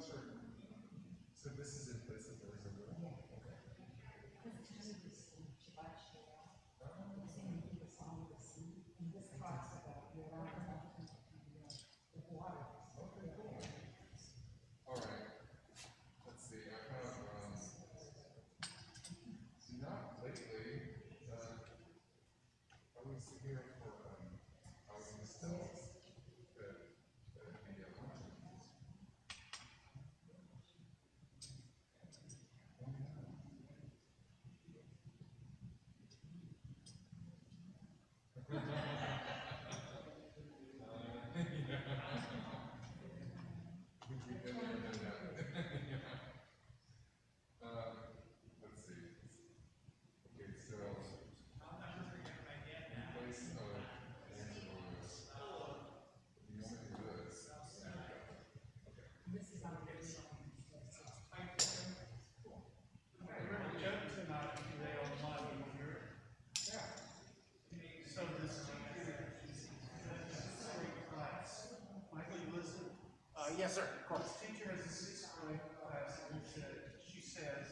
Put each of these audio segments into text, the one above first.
So this is in place of those. All right. Let's see. I have not lately. I was here for I was in the States. Let's see. Okay, so in place of Yes, sir. Of course. This teacher has a sixth grade class, and she says,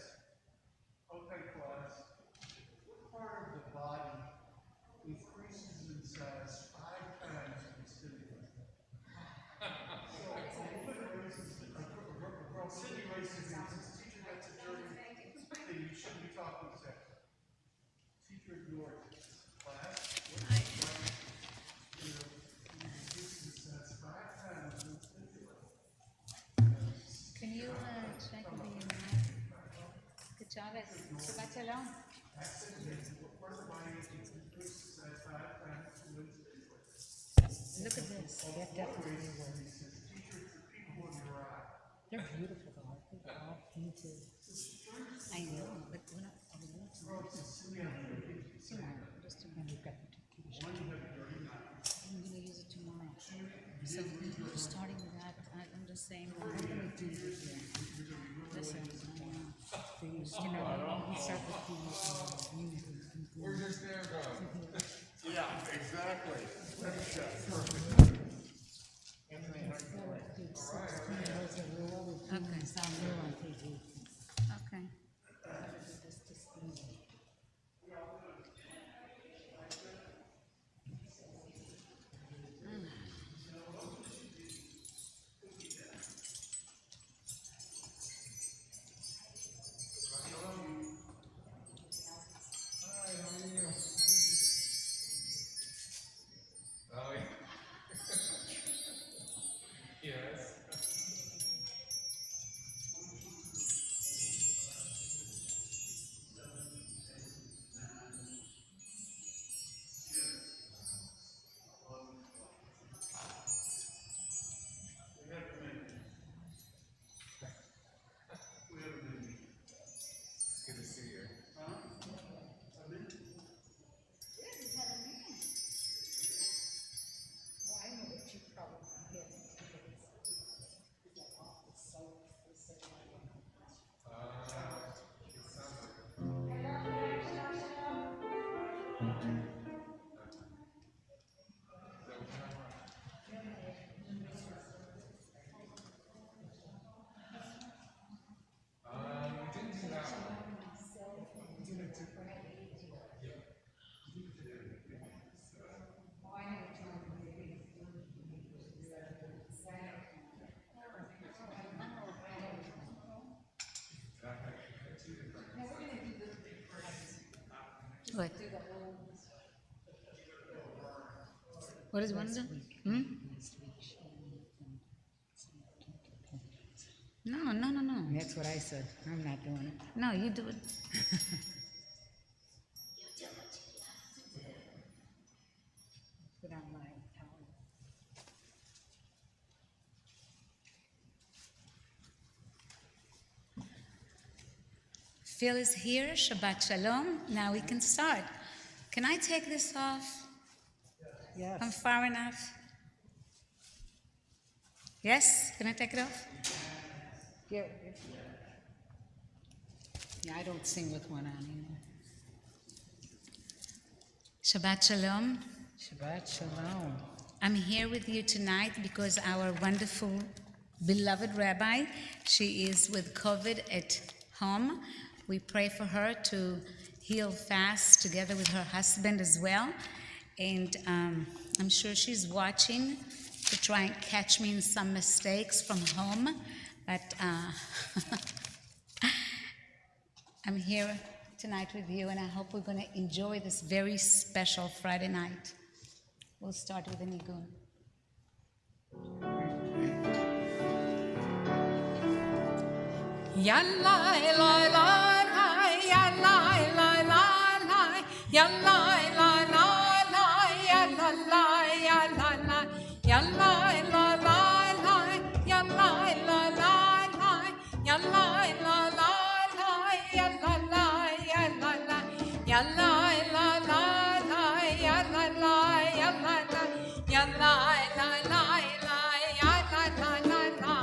"Okay, class, what part of the body increases in size 5 times when stimulated?" Cindy raises her hand. Teacher, that's a dirty thing. You shouldn't be talking sex. Teacher ignores it. Class, what part increases in size 5 times when stimulated? Can you check the good job at Shabbat Shalom? Look at this. That definitely works. They're beautiful though. I think they're all painted. I know, but we're not. Tomorrow, just tomorrow. And we've got the I'm gonna use it tomorrow. So we're starting with that. I'm just saying. we're gonna do Listen, we start with the we're just there, God. Yeah, exactly. Perfect. Anthony, how are you? Okay. sound new on page 18. Okay. Oh, yeah. Yes. Good to see you. Well, I know that you probably get It sounds like we didn't do that one. What? What is one of them? No. That's what I said. I'm not doing it. No, you do it. Put on my towel. Phil is here. Shabbat Shalom. Now we can start. Can I take this off? Yes. I'm far enough. Yes? Can I take it off? Yeah, I don't sing with one on either. Shabbat Shalom. Shabbat Shalom. I'm here with you tonight because our wonderful beloved rabbi. She is with COVID at home. We pray for her to heal fast together with her husband as well. And I'm sure she's watching to try and catch me in some mistakes from home. But I'm here tonight with you, and I hope we're going to enjoy this very special Friday night. We'll start with the nigun. Yalla la la la, yalla la la la, yalla la la la, yalla la yalla la, yalla la la la, yalla la la la, yalla la la la, yalla la yalla la, yalla la la la, yalla la yalla la, yalla la la la, yalla la la la.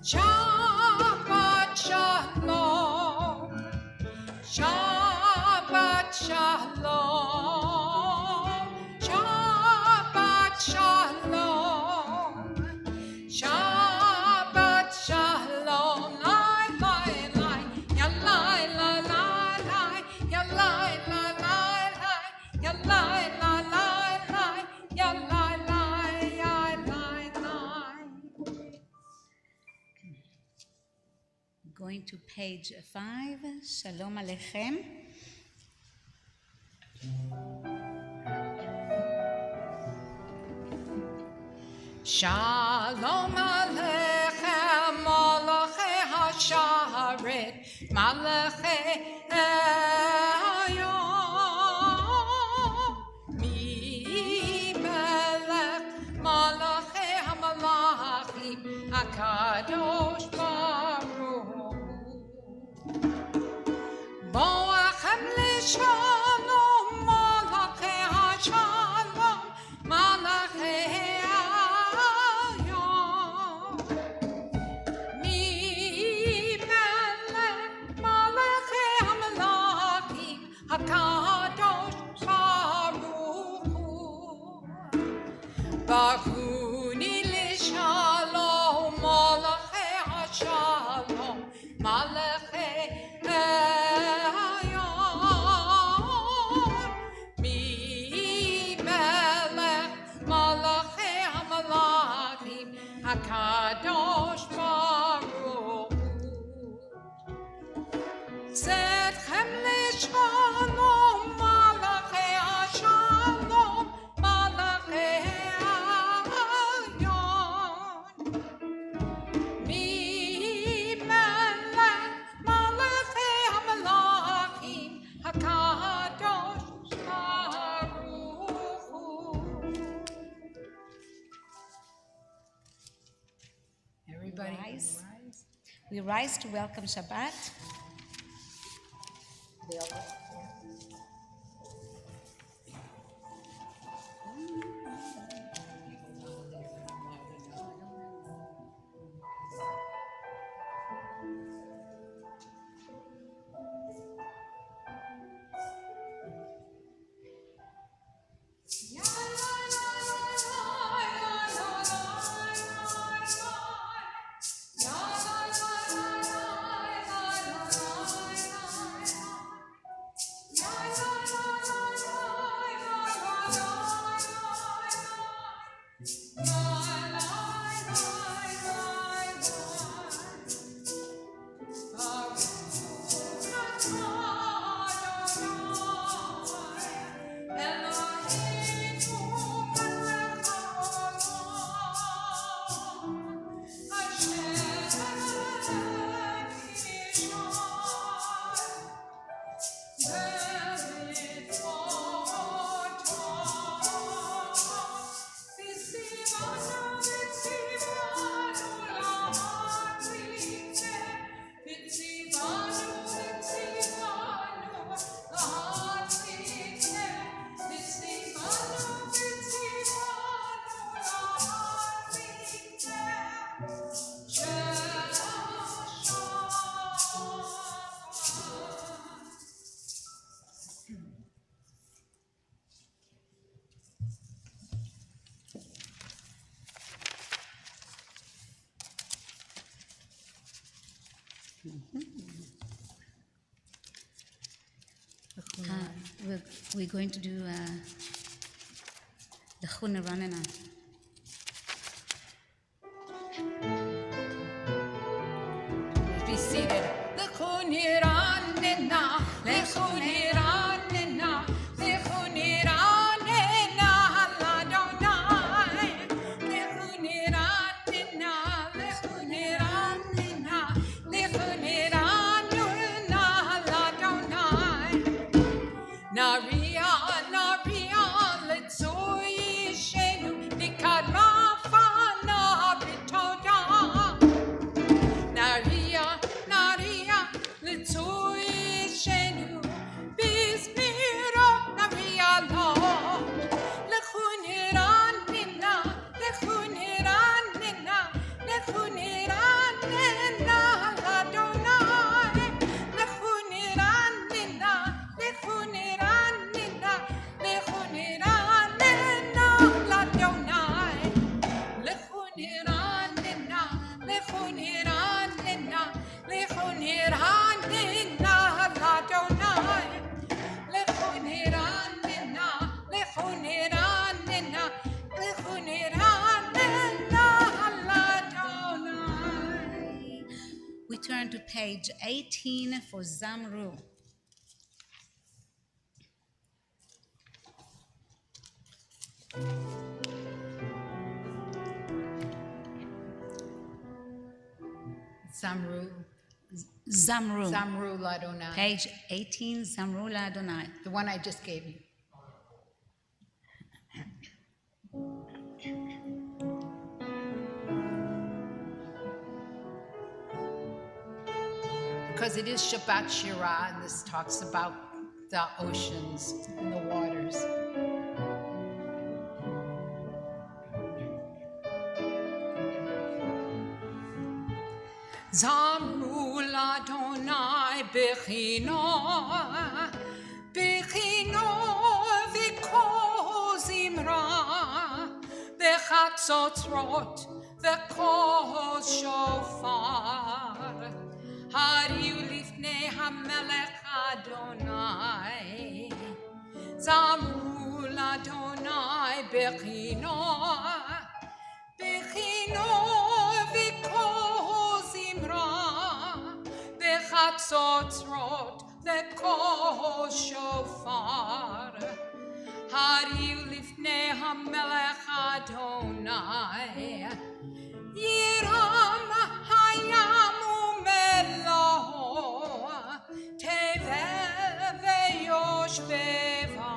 Shabbat shalom, Shabbat shalom, Shabbat shalom, Shabbat shalom, lai lai lai, ya lai la la lai, ya lai la la lai, ya lai la la lai, ya lai lai, ya lai lai. Going to page 5. Shalom Aleichem. Shalom Aleichem, Malachei Hasharet, Malachei Hayom, Mi Melech, Malachei HaMalachim, HaKadosh Baruch Hu. Boachem L'Shalom, Malachei HaShalom, Malachei Hayom, Mi Melech, Malachei HaMalachim, HaKadosh Baruch Hu. Bachuni L'Shalom, Malachei HaShalom, Malachei Hayom, Mi Melech, Malachei HaMalachim, HaKadosh Baruch Hu. Tzedchem L'Shalom, Malachei HaShalom, Malachei Hayom, Mi Melech, Malachei HaMalachim, HaKadosh Baruch Hu. Everybody rise. We rise to welcome Shabbat. We're going to do the Chuna Ranana. Be seated. Lechuniranena, lechuniranena, lechuniranena, Ladonai. Lechuniranena, lechuniranena, lechuniranena, Ladonai. Naria, Naria, Letsui Shenu, Nikarafa, Nabitoda. Naria, Naria, Litsui Shenu, Bismiro, Naria Lo, Lechuniranina, Lechuniranina, Lechuniranina, Ladonai, Lechuniranina, Lechuniranina, Lechuniranina, Ladonai, Lechuniranina, Lechuniranina, Lechuniranina, Ladonai, Lechuniranina, Lechuniranina, Lechuniranina, Ladonai. We turn to page 18 for Zamru. Zamru, Zamru. Zamru, Ladonai. Page 18, Zamru Ladonai. The one I just gave you. Because it is Shabbat Shirah, and this talks about the oceans and the waters. Zamru Ladonai Bechino, Bechino V'ko Zimra, B'chatzotzrot V'ko Shofar, Hariu Lifnei HaMelech Adonai, Zamru Ladonai Bechino, Bechino V'ko Zimra, B'chatzotzrot V'ko Shofar, Hariu Lifnei HaMelech Adonai, Yiram Hayam U'Melo, Teveh V'Yoshbeva,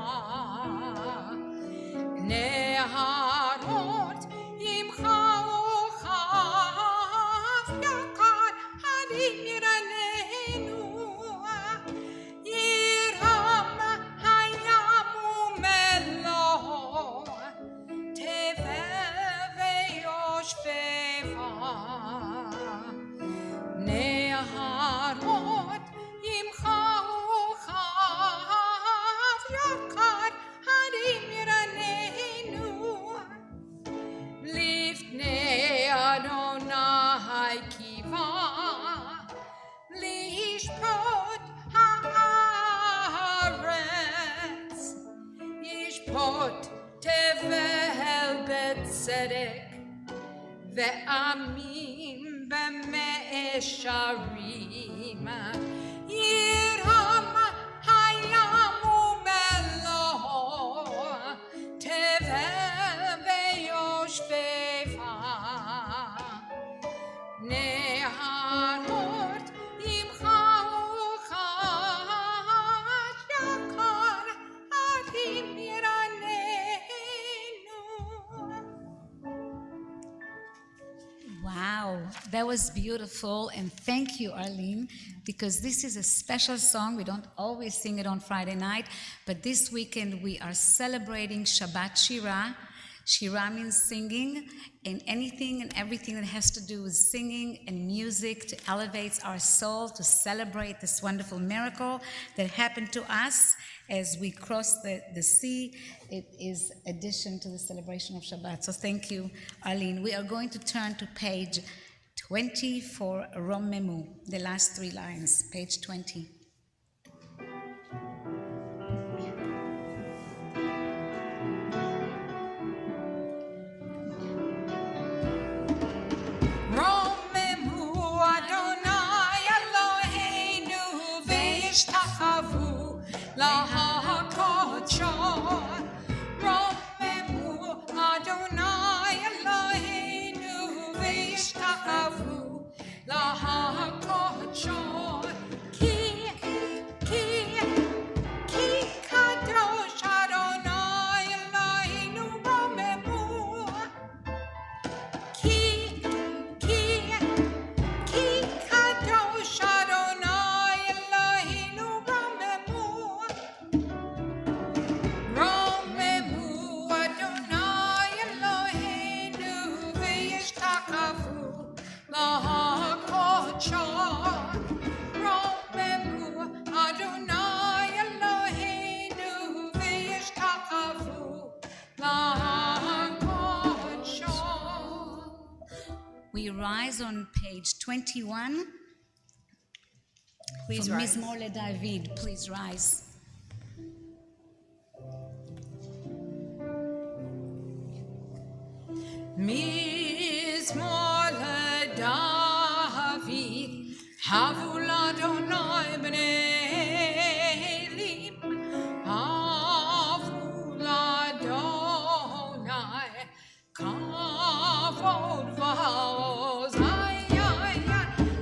Neharot Imcha Uchav Yakar Harim Yiranenu, Yiram Hayam U'Melo, Teveh V'Yoshbeva, Neharot Imcha Uchav Yakar Harim Yiranenu, Lifnei Adonai Kiva, Lishpot Haaretz, Yishpot Tevel Betzedek, Ve'amim B'me'esharim, Yiram Hayam U'Melo, Tevel V'Yoshbeva, Neharot Imcha Uchav Yakar Harim Yiranenu. Wow, that was beautiful, and thank you, Arlene, because this is a special song. We don't always sing it on Friday night, but this weekend we are celebrating Shabbat Shirah. Shirah means singing, and anything and everything that has to do with singing and music to elevate our soul, to celebrate this wonderful miracle that happened to us as we crossed the sea. It is addition to the celebration of Shabbat. So thank you, Arlene. We are going to turn to page 20 for Romemu, the last 3 lines, page 20. רוממו אדוני אלוהינו והשתחוו לקודשו. רוממו אדוני אלוהינו והשתחוו לקודשו. כי קדוש אדוני אלוהינו רוממו. כי קדוש אדוני אלוהינו רוממו. רוממו אדוני אלוהינו והשתחוו לקודשו. רוממו אדוני אלוהינו והשתחוו לקודשו. We rise on page 21. Please From rise. Mizmor LeDavid, please rise. מזמור לדוד, הבו לאדוני בני אלים, הבו לאדוני כבוד ועוז.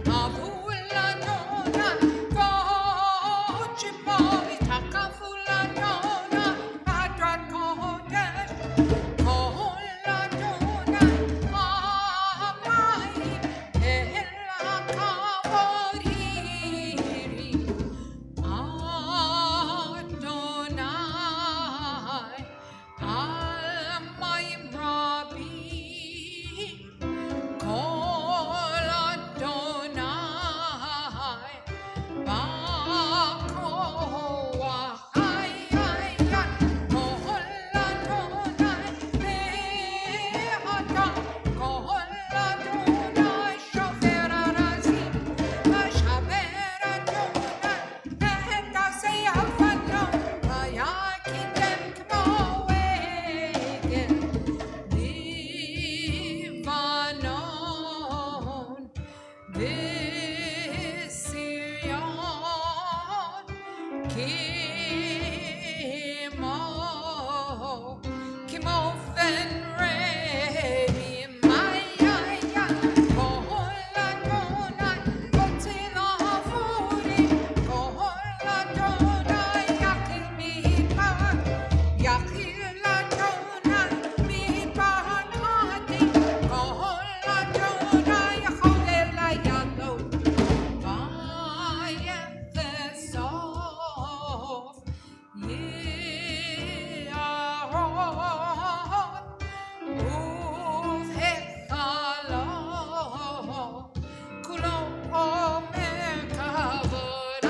הבו לאדוני כבוד שבוי, תקפו לאדוני בהדרת קודש. כל אדוני המים אל הכבוד הרים. אדוני על מים רבים. כל אדוני בכוח. כל אדוני באדם. כל אדוני שובר ארזים. ושבר אדוני את השיח אדום. ויקדם כמו עגל לבנון וסיריון. כמו פן רבים. כל אדוני קוצר עבורי. כל אדוני יחיל מדבר. יחיל אדוני מדבר קדים. כל אדוני יחולל ידו. ויחשוף ירון ובהיכלו כולו אומר כבוד.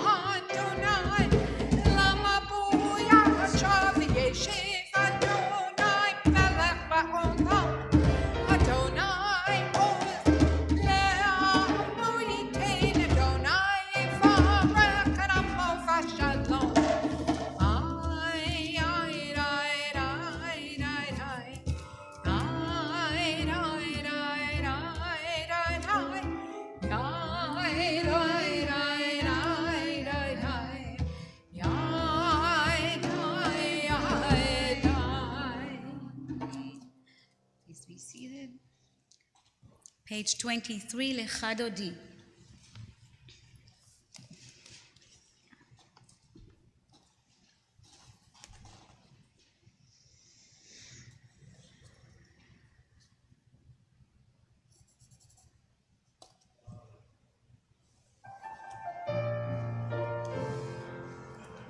אדוני למה בויה עכשיו ישב אדוני מלך בעולם. אדוני עוז לעמו ייתן. אדוני יברך את עמו בשלום. Please be seated. Page 23, Lechadodi.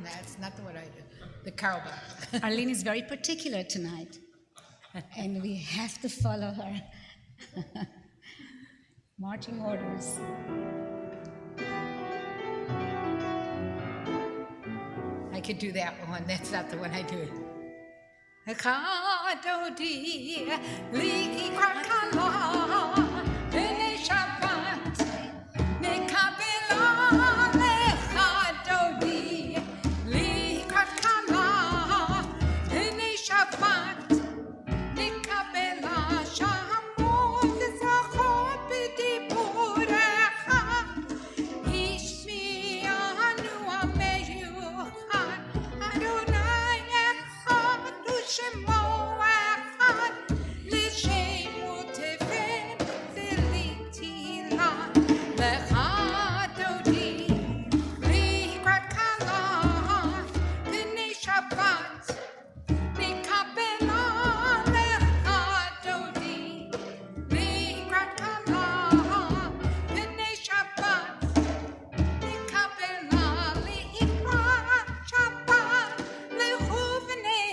That's not the one I do. The Carol bell. Arlene is very particular tonight, and we have to follow her. Marching orders. I could do that one. That's not the one I do. Chadodi, Liki Krakala, Bene Shabbat, Nekabela, Chadodi, Liki Krakala, Bene Shabbat, Nekabela, Shamon, Zachor, Bidi Burecha, Ishmi, Anu, Ameyu, Adonai, Shemo Echad, L'Shemo Tefen, V'Litila, Lecha Dodi, L'Ikrat Kala, B'nei Shabbat, Nikabela, Lecha Dodi, L'Ikrat Kala, B'nei Shabbat, Nikabela, L'Ikrat Shabbat, L'Chuvnei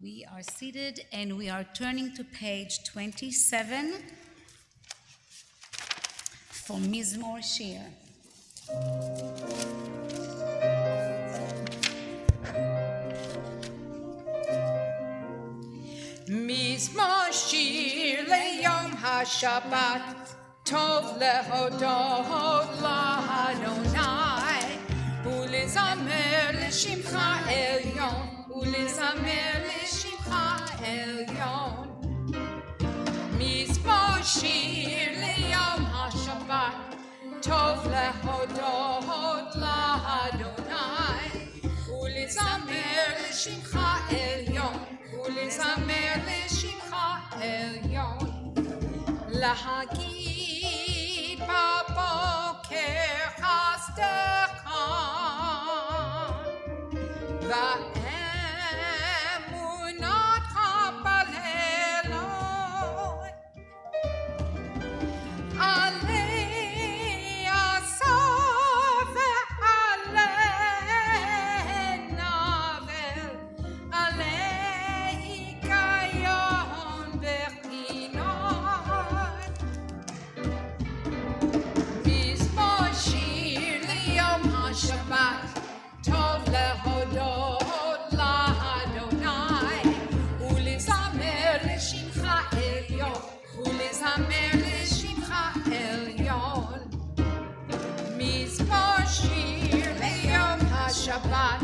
We are seated and we are turning to page 27 for Mizmor Shir. Mizmor Shir leyom haShabbat, Tov lehodot laHadonai, ulezamer l'shimcha elyon, ulezamer l'shimcha elyon. Mizmor Shir leyom haShabbat, Tov lehodot laHadonai, ulezamer l'shimcha elyon, ulezamer l'shimcha elyon. Lahagid baboker chastecha, va'emunatcha balelot, alei asaf ve'alei navel, alei kayon v'chinot. Mizmor Shir liyom haShabbat, Tov lehodot laHadonai, ulezamer l'shimcha elyon, ulezamer l'shimcha elyon. Mizmor Shir liyom haShabbat,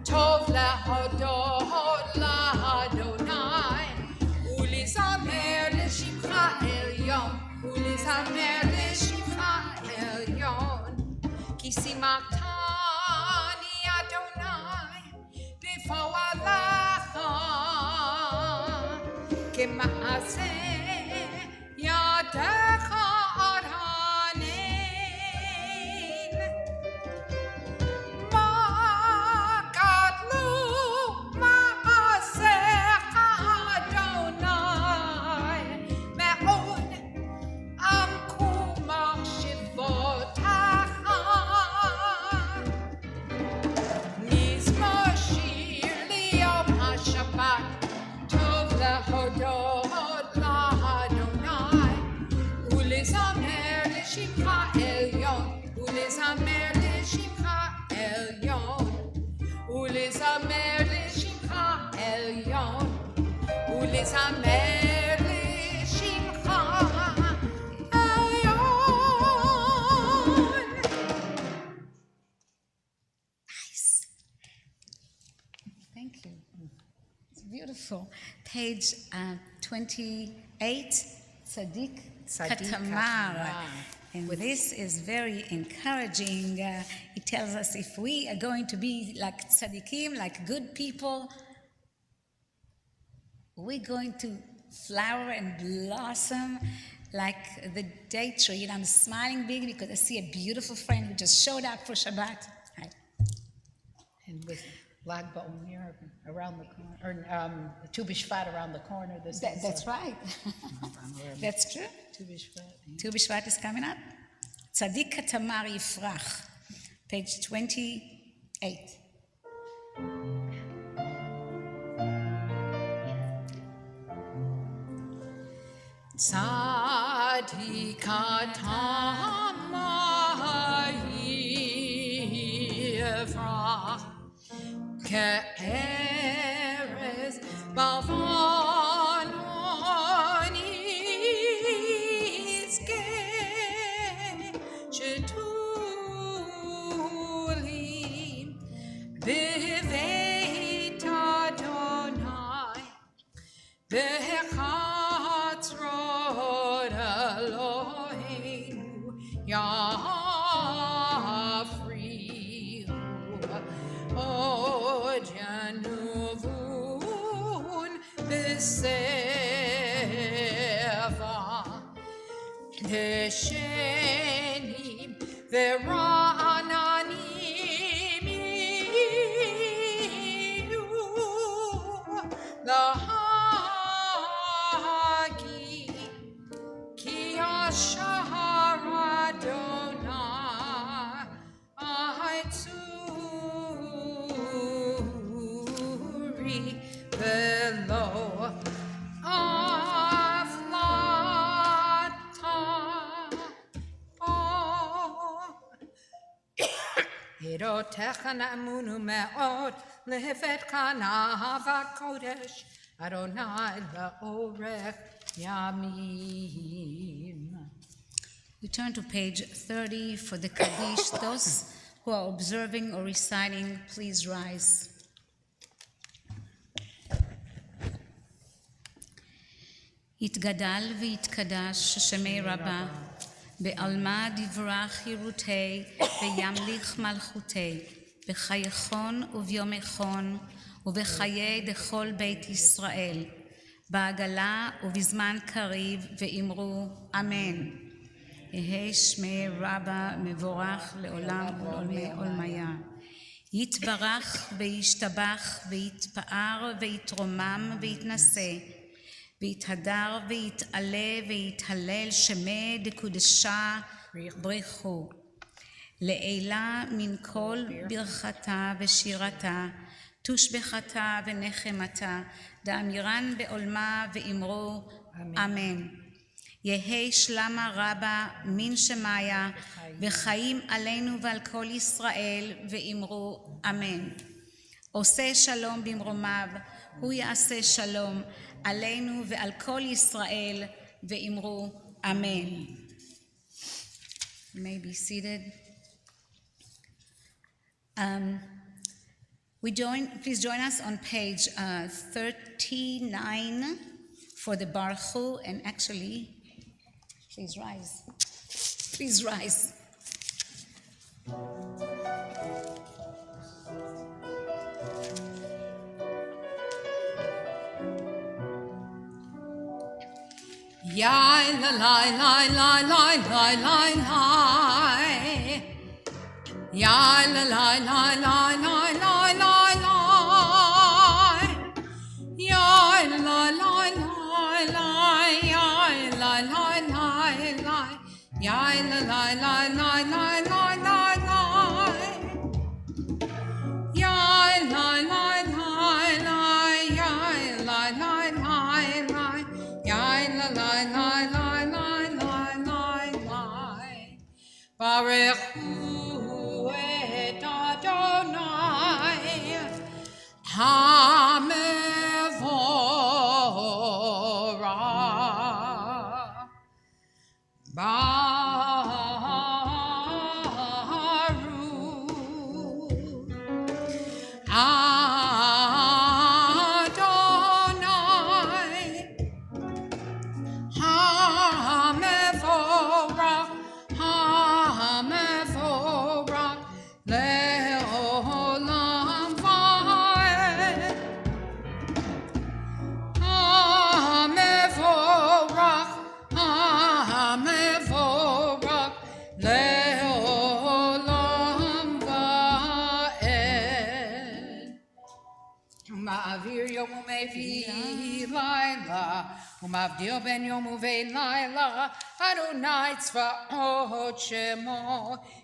Tov lehodot laHadonai, ulezamer l'shimcha elyon, ulezamer l'shimcha elyon. Ki simaktani Adonai b'fo'alecha, kema'aseh yadecha ad hanei. להודות לאדוני ולזמר לשמך עליון ולזמר לשמך עליון ולזמר לשמך עליון ולזמר לשמך עליון. Nice. Thank you. It's beautiful. Page 28, Tzaddik Katamar. And this is very encouraging. It tells us if we are going to be like tzaddikim, like good people, we're going to flower and blossom like the date tree. And I'm smiling big because I see a beautiful friend who just showed up for Shabbat. Hi. And with Lag BaOmer around the corner, or Tu B'Shvat around the corner. That's right. That's true. Tu B'Shvat. Tu B'Shvat is coming up. Tzaddik Katamar Yifrach, page 28. Tzaddik Katamar Yifrach Ke'erez Bavanon Yizkeh Shetulim B'veit Adonai B'chatzrot Eloheinu Yafrihu Od Yanuvun B'seva Deshenim V'ra'ananim Yiyu L'hagi Ki Ashar Adonai Tzuri V'lo Aflata Hirotecha na'amunu me'od Lehevetcha na'avat kodesh Adonai la'orech yamim. We turn to page 30 for the Kaddish. Those who are observing or reciting, please rise. יתגדל ויתקדש שמי רבה, בעלמא דברה חירותי, וימליך מלכותי, בחייכון וביומכון, ובחיי דכל בית ישראל, בעגלה ובזמן קריב, ואמרו אמן. יהי שמי רבה מבורך לעולם ולעולמי עולמיה. יתברך וישתבח ויתפאר ויתרומם ויתנשא, ויתהדר ויתעלה ויתהלל שמי דקודשה בריחו. לעילה מן כל ברכתה ושירתה, תושבחתה ונחמתה, דאמירן בעולמה ואמרו אמן. יהי שלמה רבה מן שמיה, וחיים עלינו ועל כל ישראל, ואמרו אמן. עושה שלום במרומיו, הוא יעשה שלום עלינו ועל כל ישראל, ואמרו אמן. You may be seated. Please join us on page 39 for the Baruch Hu, and actually, please rise. Please rise. Yai la la la la la la la la. Yai la la la la la la la la. Yai la la la la. Yai la la la la. Yai la la la la la la la la. Yai la la la la. Yai la la la la. Baruchu et Adonai HaMevorach. Ma'avir yom umevi laila, umavdil ben yom uve laila, Adonai tzvaot shemo,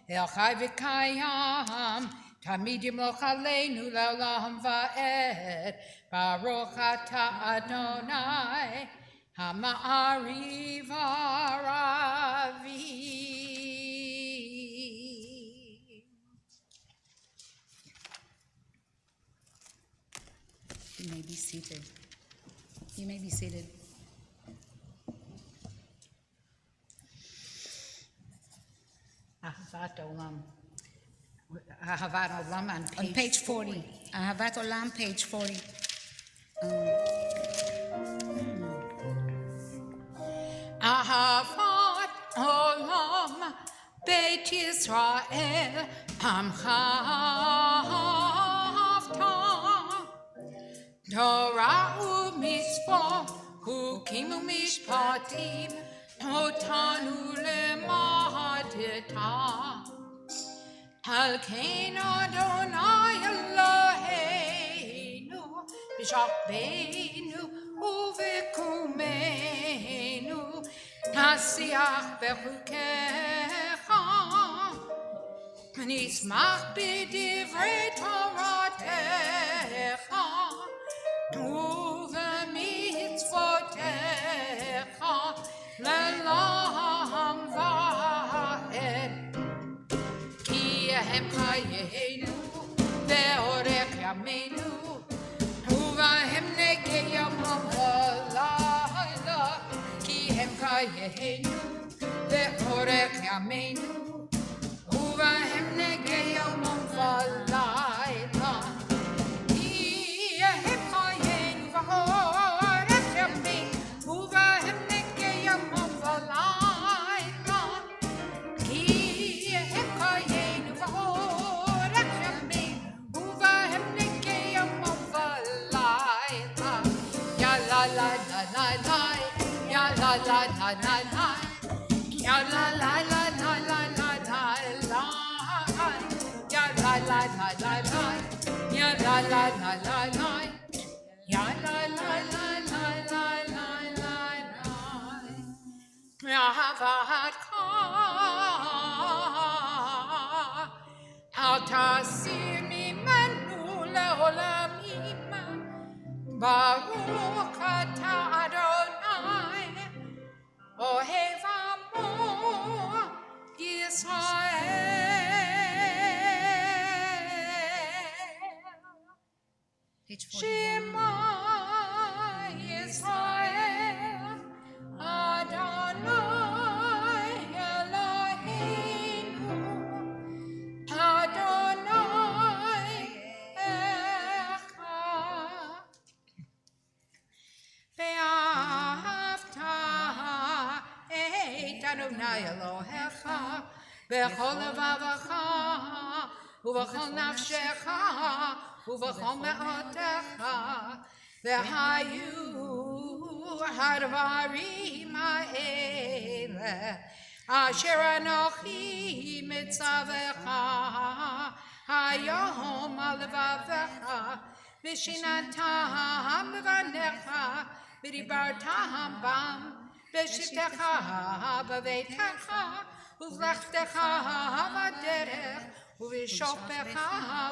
el chai v'kayam, tamid yimloch aleinu le'olam va'ed, Baruch ata Adonai, hama'ariv ha'aravi. You may be seated. You may be seated. Ahavat Olam. Ahavat Olam On page 40. Ahavat Olam, page 40. Ahavat Olam, Beit Yisrael, Amcha Ahavta. Torah u'mitzvot, hukim u'mishpatim, otanu lemadita. Al kein Adonai Eloheinu, b'shachbeinu u'v'kumenu, nasiach b'chukecha, nismach b'divrei Toratecha, ובמצוותיך לעולם ועד. כי הם חיינו ואורך ימינו, ובהם נגע יומם ולילה. כי הם חיינו ואורך ימינו, ובהם נגע יומם ולילה. Al tasir mimenu leolam ima, Baruch ata Adonai, ohev amo Yisrael. Page 41. Shema Yisrael, Adonai Eloheinu, Adonai Echad. Ve'ahavta et Adonai Elohecha b'chol levavecha ובכל נפשך ובכל מאודך והיו הדברים האלה אשר אנוכי מצווך היום על לבבך ושיננתם לבניך ודיברתם בם בשבתך בביתך ובלכתך בדרך ובשוכבך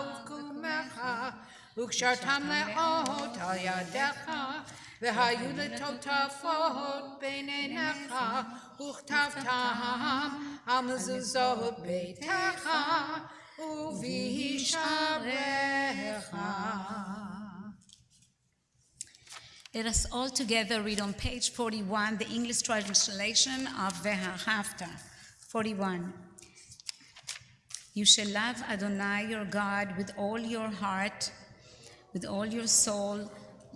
ובקומך וקשרתם לאות על ידך והיו לטוטפות ביניך וכתבתם על מזוזות ביתך ובשעריך. Let us all together read on page 41, the English translation of Ve'ahavta. 41. You shall love Adonai your God with all your heart, with all your soul,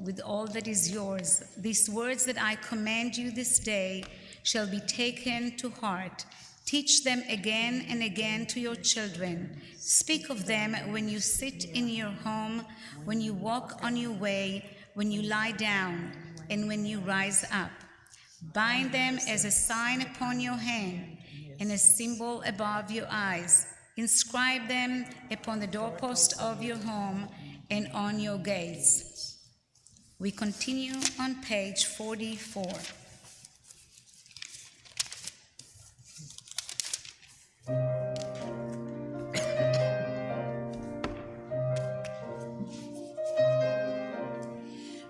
with all that is yours. These words that I command you this day shall be taken to heart. Teach them again and again to your children. Speak of them when you sit in your home, when you walk on your way, when you lie down, and when you rise up. Bind them as a sign upon your hand and a symbol above your eyes. Inscribe them upon the doorpost of your home and on your gates. We continue on page 44.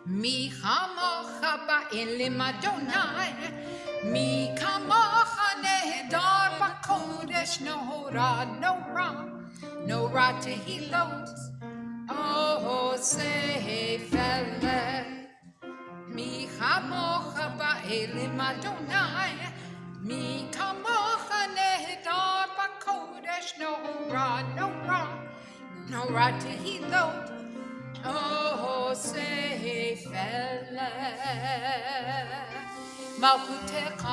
מי כמוך באלים אדוני, מי כמוך נהדר בקודש, נורא נורא נורא תהילות עושה פלא. מי כמוך באלים אדוני, מי כמוך נהדר בקודש, נורא נורא נורא תהילות עושה פלא. מלכותך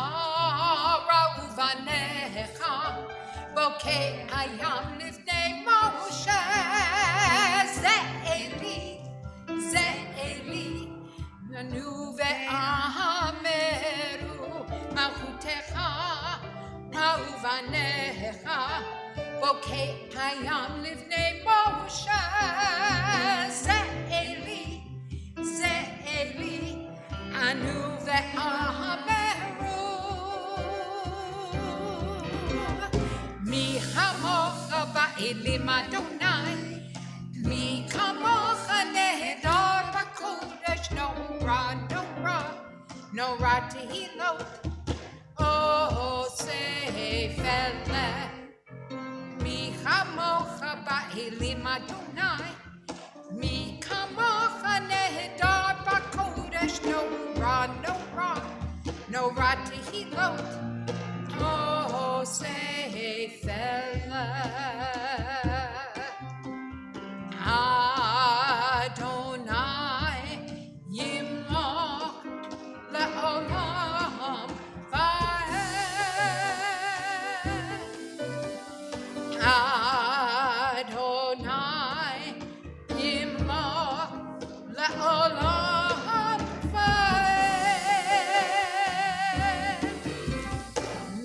ראו בניך, בוקע הים לפני משה. זה אלי, ענו ואמרו, מלכותך ראו בניך, בוקע הים לפני משה. זה אלי, ענו ואמרו. מי כמוך באלים אדוני, מי כמוך נהדר בקודש, נורא נורא נורא תהילות עושה פלא. מי כמוך באלים אדוני, מי כמוך נהדר בקודש, נורא נורא נורא תהילות עושה פלא. אדוני ימלוך לעולם ועד. אדוני ימלוך לעולם ועד.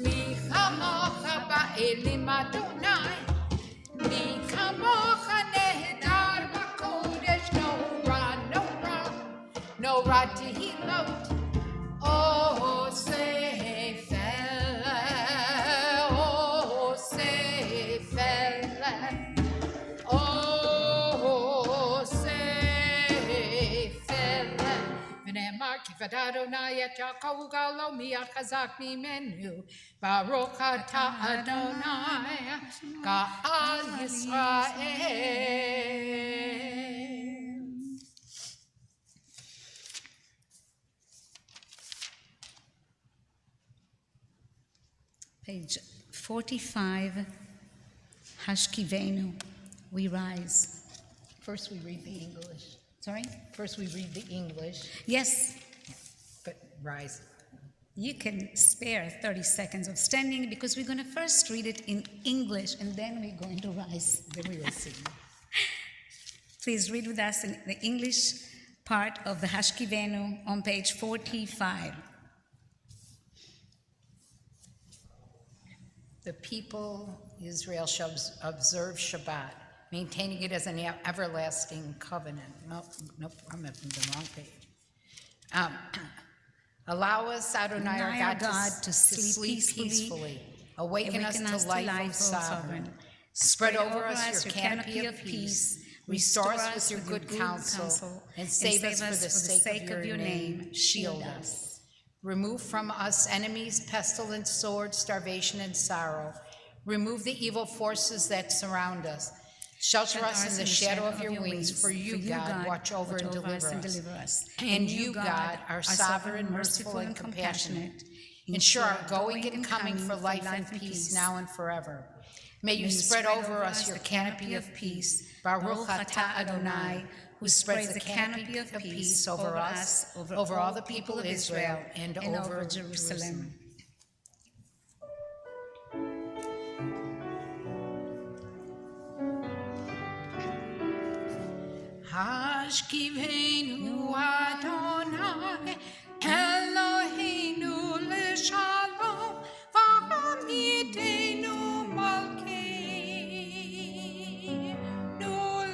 מי כמוך באלים אדוני, מי כמוך נהדר בקודש, נורא נורא נורא תהילות עושה פלא, עושה פלא, עושה פלא. ונאמר כבד אדוני את יעקב וגאלו מיד חזק ממנו. ברוך אתה אדוני גאל ישראל. Page 45, Hashkivenu, we rise. First we read the English. Sorry? First we read the English, Yes, but rise. you can spare 30 seconds of standing because we're going to first read it in English and then we're going to rise. Then we will sing. Please read with us in the English part of the Hashkivenu on page 45. The people Israel shall observe Shabbat, maintaining it as an everlasting covenant. Nope, I'm at the wrong page. Allow us, Adonai our God, to sleep peacefully. Awaken us to life, O Sovereign. Spread over us your canopy of peace. Restore us with your good counsel, and save us for the sake of your name. Shield us. Remove from us enemies, pestilence, sword, starvation, and sorrow. Remove the evil forces that surround us. Shelter us in the shadow of your wings, for you, God, watch over and deliver us. And you, God, are sovereign, merciful, and compassionate. Ensure our going and coming for life and peace now and forever. May you spread over us your canopy of peace. Baruch atah Adonai, who spreads the canopy of peace over us, over all the people of Israel, and over Jerusalem. Hashkivenu Adonai, Eloheinu l'shalom, v'hamidenu malkeinu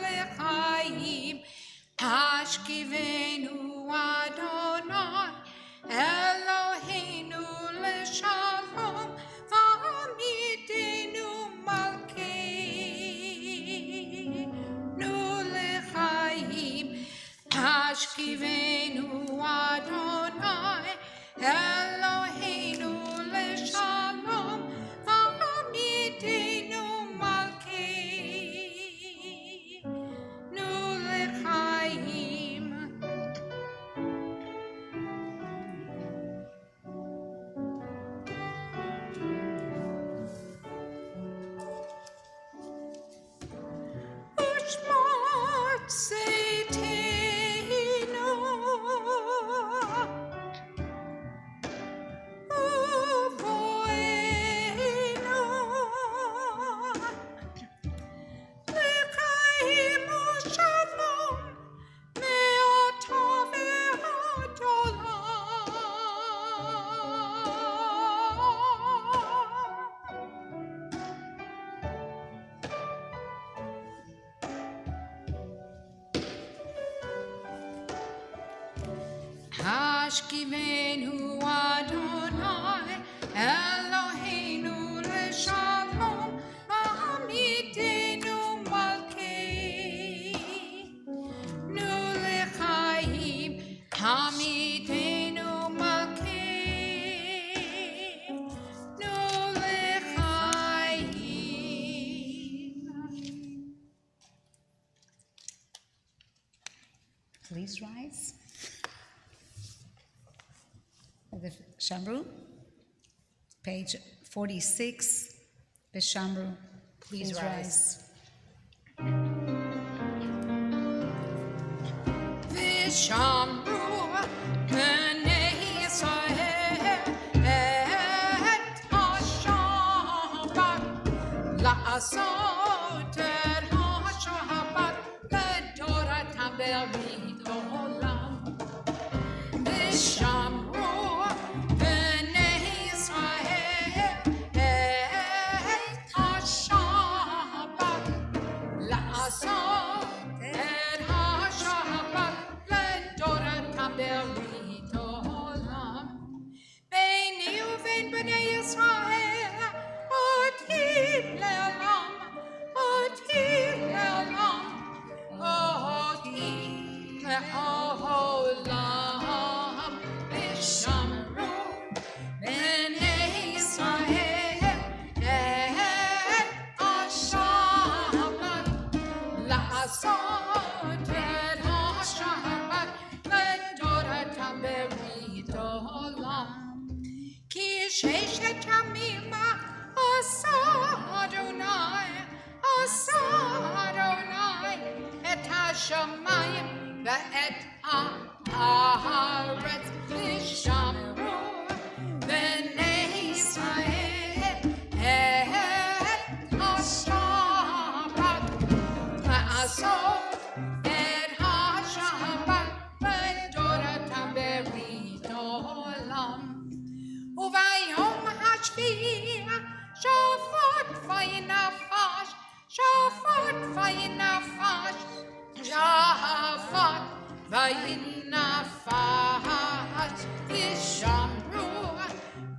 l'chaim. Hashkivenu Adonai, Eloheinu l'shalom, v'hamidenu malkeinu l'chaim. Hashkivenu Adonai, Eloheinu l'shalom, v'hamidenu malkeinu l'chaim. Ushmat Seitenu, Uvoenu, L'chaim u'shalom, me'ata ve'ad Hashkivenu Adonai, Eloheinu l'shalom, v'hamidenu malkeinu l'chaim. Hamidenu malkeinu l'chaim. Please rise. The Shamru, page 46, the Shamru. Please rise. Vishamru, Bnei Yisrael, et HaShabbat, la'asot et HaShabbat, le'toratam be'rit olam. Vishamru, Bnei Yisrael, et HaShabbat, la'asot et HaShabbat, le'toratam be'rit olam. Beini uvein Bnei Yisrael, oti le'olam, oti le'olam, oti le'olam. Vishamru, Bnei Yisrael, et HaShabbat, la'asot et HaShabbat, le'toratam be'rit olam. Ki sheshet yamim asa Adonai, et hashamayim ve'et haaretz. Vishamru, Bnei Yisrael, et HaShabbat, la'asot et HaShabbat, le'toratam be'rit olam. Uvayom hashvi, shofot vayinafash, shofot vayinafash, shofot vayinafash. Vishamru,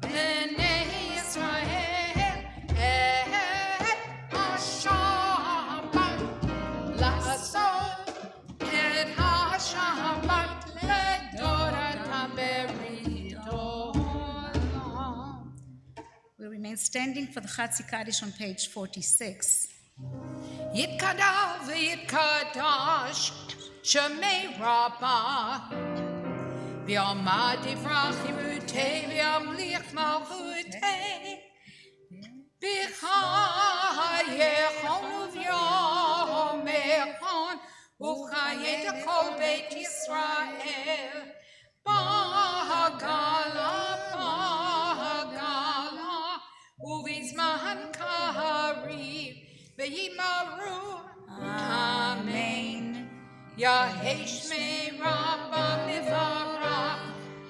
Bnei Yisrael, et HaShabbat, la'asot and standing for the Chatzi Kaddish on page 46. Yitkadav v'yitkadash Shemei Rabbah V'yamad Ivrach Yirutei V'yamlich Malchutei V'chayechon Uv'yomechon Uchayet Kol Beit Yisrael Ba'agala Uvizman Kariv V'yimaru Amen Yaheshmei Rabba Mivarach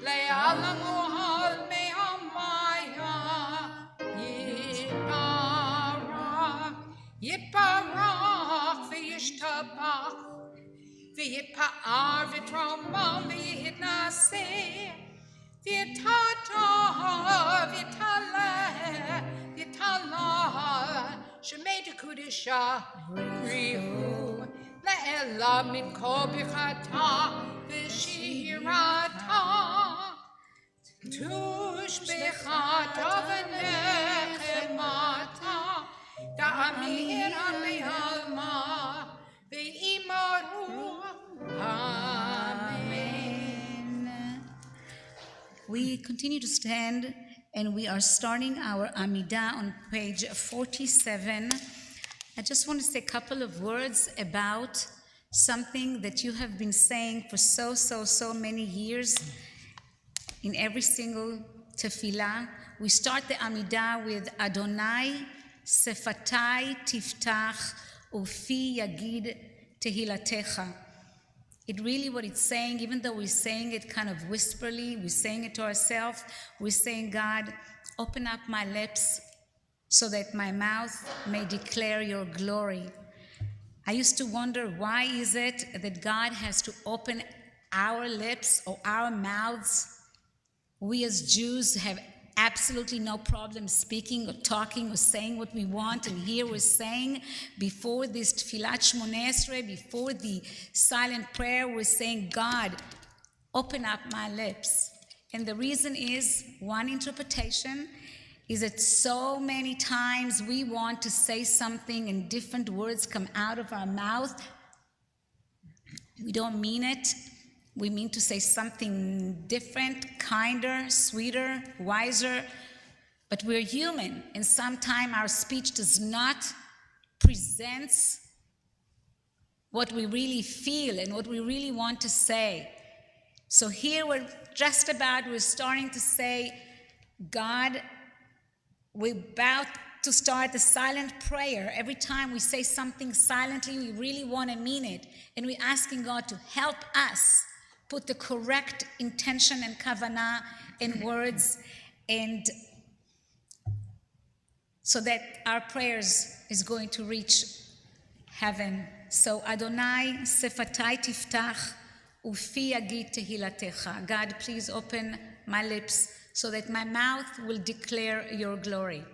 Le'alamu Hal Me'amaya Yitbarach V'yishtabach V'yitpa'ar V'tromam V'yitnaseh V'yitata V'yitala Shemei Dekudisha Rihu Le'ela Min Kol Bichata V'shirata Tush Bichata V'nechemata Da'amira Be'alma V'imaru Amen. We continue to stand, and we are starting our Amidah on page 47. I just want to say a couple of words about something that you have been saying for so many years in every single tefillah. We start the Amidah with Adonai Sefatai Tiftach Ufi Yagid Tehilatecha. It really, what it's saying, even though we're saying it kind of whisperly, we're saying it to ourselves, we're saying, God, open up my lips so that my mouth may declare your glory. I used to wonder, why is it that God has to open our lips or our mouths? We as Jews have absolutely no problem speaking or talking or saying what we want, and here we're saying before this Tfilat Shmoneh Esrei, before the silent prayer, we're saying, God, open up my lips. And the reason is, one interpretation is that so many times we want to say something and different words come out of our mouth. We don't mean it. We mean to say something different, kinder, sweeter, wiser, but we're human, and sometimes our speech does not present what we really feel and what we really want to say. So here we're starting to say, God, we're about to start the silent prayer. Every time we say something silently, we really want to mean it, and we're asking God to help us put the correct intention and kavanah in words, and so that our prayers is going to reach heaven. So Adonai Sefatai Tiftach Ufi Yagid Tehilatecha. God, please open my lips so that my mouth will declare your glory.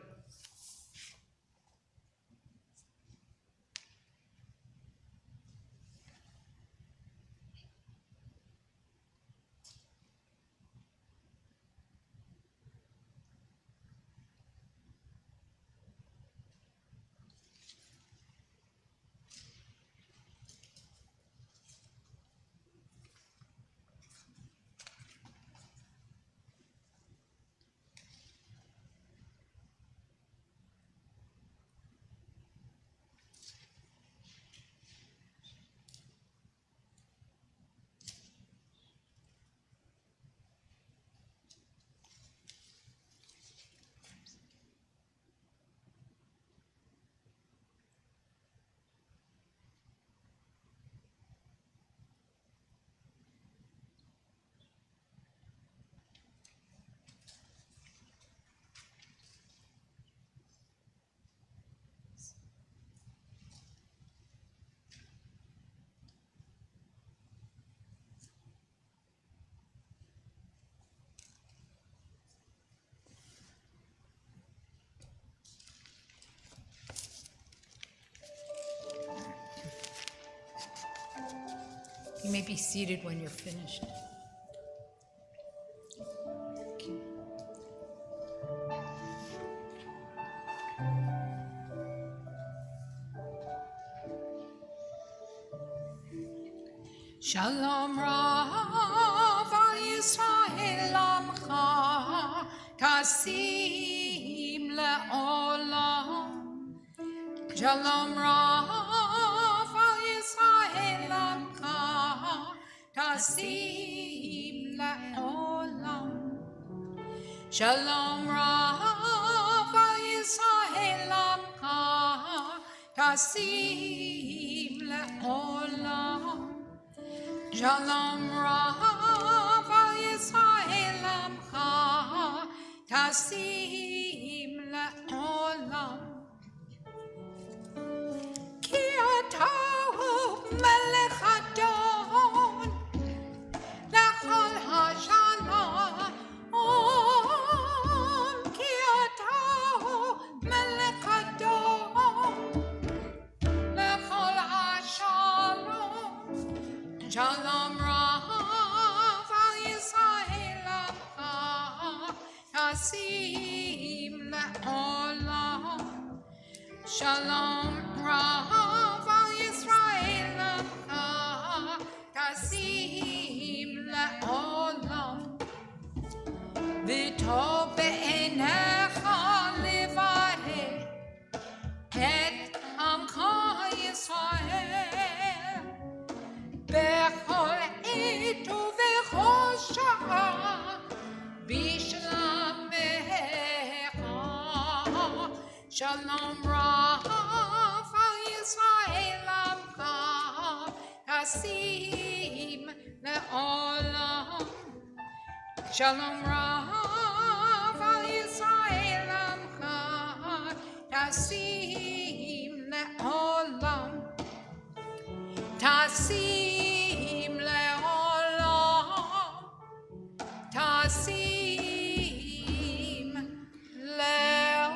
You may be seated when you're finished. Shalom Rav al Yisrael Amcha Tasim le'olam. Shalom Rav al Yisrael Amcha Tasim le'olam. Shalom Rav al Yisrael Amcha Tasim le'olam. Shalom Rav al Yisrael Amcha Tasim le'olam. Ki atahu melech adon lechol hashalom. Ki atahu melech adon lechol hashalom. Shalom Rav al Yisrael Amcha Tasim le'olam. Shalom Rav al Yisrael Amcha Tasim le'olam. V'tov be'enecha levareh et Amcha Yisrael bechol et ubechol sha'ah b'shalamecha. Shalom Rav al Yisrael Amcha Tasim le'olam. Shalom Rav al Yisrael Amcha Tasim le'olam. Tasim le'olam. Tasim le'olam.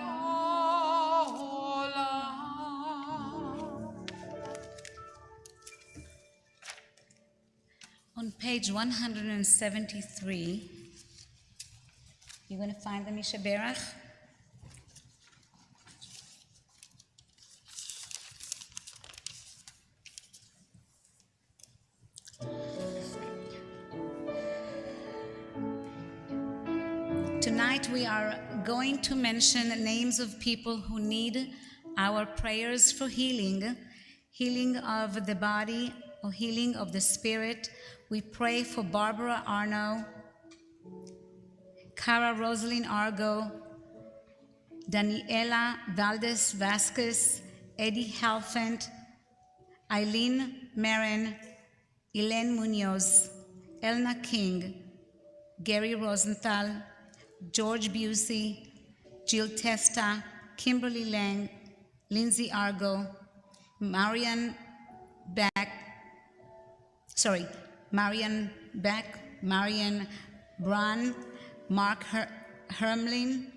On page 173, you're going to find the Mishaberach. Tonight we are going to mention names of people who need our prayers for healing, healing of the body or healing of the spirit. We pray for Barbara Arno, Cara Rosalind Argo, Daniela Valdez Vasquez, Eddie Halfant, Eileen Marin, Elaine Munoz, Elna King, Gary Rosenthal, George Busey, Jill Testa, Kimberly Lang, Lindsay Argo, Marian Beck, Marian Brun, Mark Hermlin,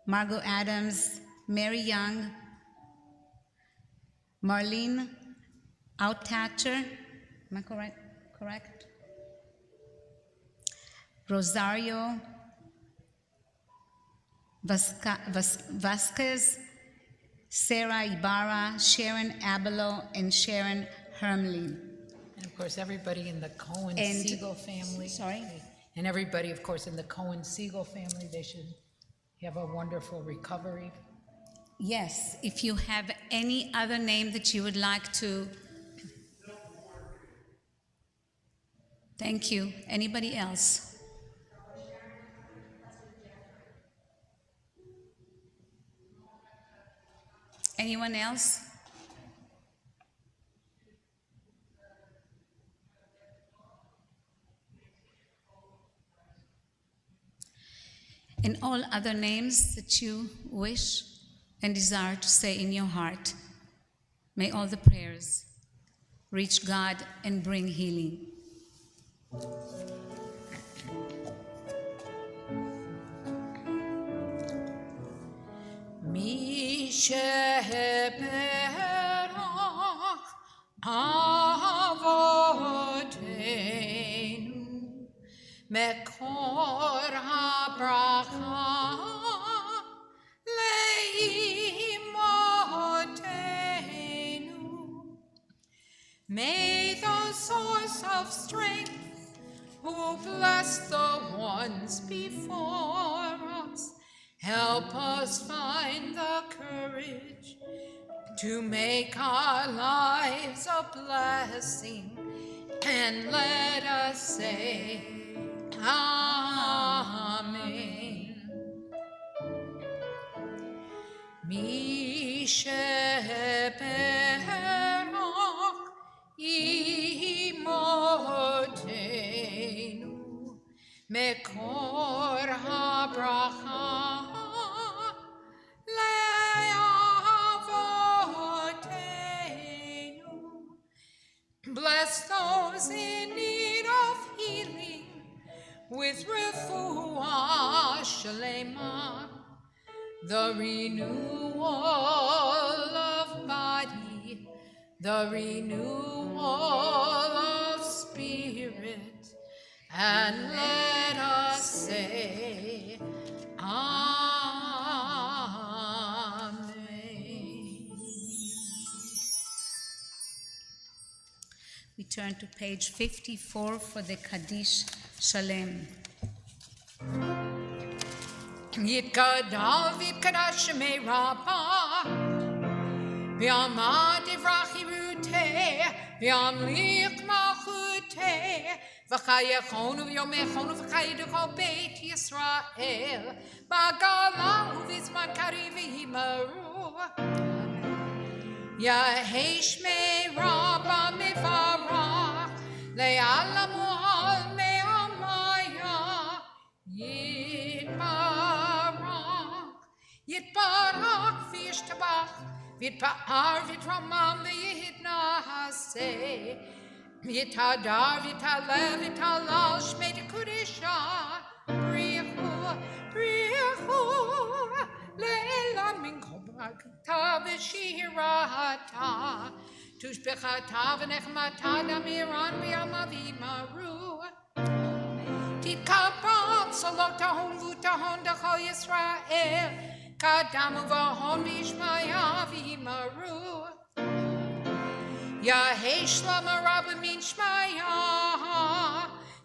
Margot Adams, Mary Young, Marlene Outtacher, am I correct? Rosario Vasquez, Sarah Ibarra, Sharon Abelo, and Sharon Hermlin. And of course, everybody in the Cohen-Siegel family. Sorry? And everybody, of course, in the Cohen-Siegel family, they should have a wonderful recovery. Yes, if you have any other name that you would like to. Thank you. Anybody else? Anyone else? And all other names that you wish and desire to say in your heart. May all the prayers reach God and bring healing. Mi sheberach avoteinu mekor habracha leimotenu. May those source of strength, who bless the ones before us. Help us find the courage to make our lives a blessing, and let us say, Amen. Mi sheperach imotenu mekor habracha le'avotenu. Bless those in need of healing with refuah shlema, the renewal of body, the renewal of spirit, and let us say, Amen. We turn to page 54 for the Kaddish Shalem. Yitgadal v'yitgadash shemei Rabbah, v'yamad ivrachi ruteh, v'yamlich malchuteh, v'chayechonu v'yomechonu v'chayiducho beit Yisrael, b'agalahu v'zman kari v'himaru. Yahei shmei Rabbah mevarach, le'alamu al me'amaya, Yitbarach v'yishtabach, v'yitpa'ar v'yitramam v'yitnaseh, v'yitadar v'yitalev v'yitalal shmei dekudesha, brichu, brichu, le'elam min kol barakata v'shirata, tushbechata v'nechmata damiran v'yamav v'imaru. Titkabram salotahon vutahon dachol Yisrael, kadamu v'ahon v'yishmaya v'imaru. Yahei shlama rabba min shmaya,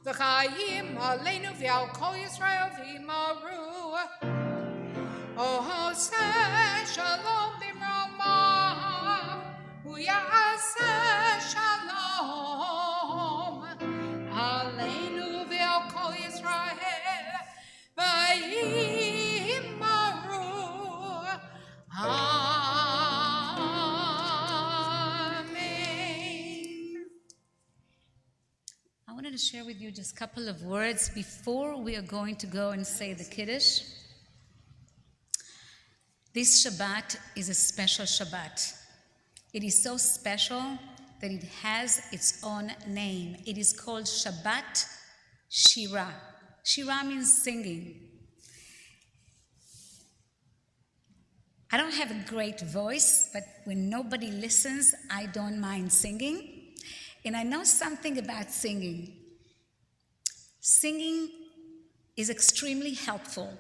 v'chayim aleinu v'al kol Yisrael v'imaru. Ohoseh shalom b'mramah, u'yaseh shalom aleinu v'al kol Yisrael v'yimaru. Amen. I wanted to share with you just a couple of words before we are going to go and say the Kiddush. This Shabbat is a special Shabbat. It is so special that it has its own name. It is called Shabbat Shira. Shira means singing. I don't have a great voice, but when nobody listens, I don't mind singing. And I know something about singing. Singing is extremely helpful.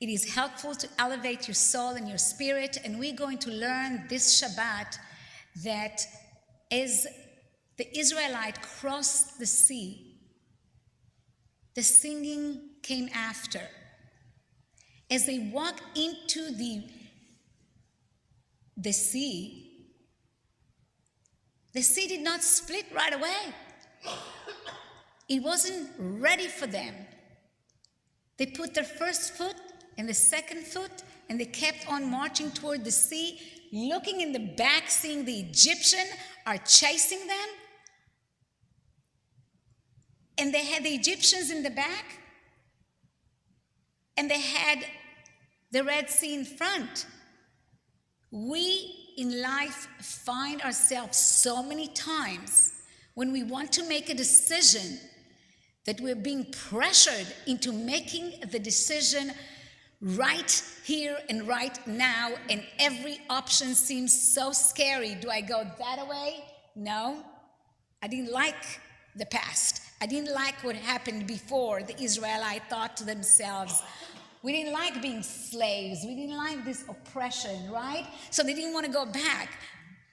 It is helpful to elevate your soul and your spirit, and we're going to learn this Shabbat that as the Israelites crossed the sea, the singing came after. As they walked into the sea did not split right away. It wasn't ready for them. They put their first foot and the second foot, and they kept on marching toward the sea, looking in the back, seeing the Egyptian are chasing them. And they had the Egyptians in the back, and they had the Red Sea in front. We in life find ourselves so many times when we want to make a decision that we're being pressured into making the decision right here and right now, and every option seems so scary. Do I go that way? No. I didn't like the past. I didn't like what happened before. The Israelites thought to themselves, we didn't like being slaves. We didn't like this oppression, right? So they didn't want to go back.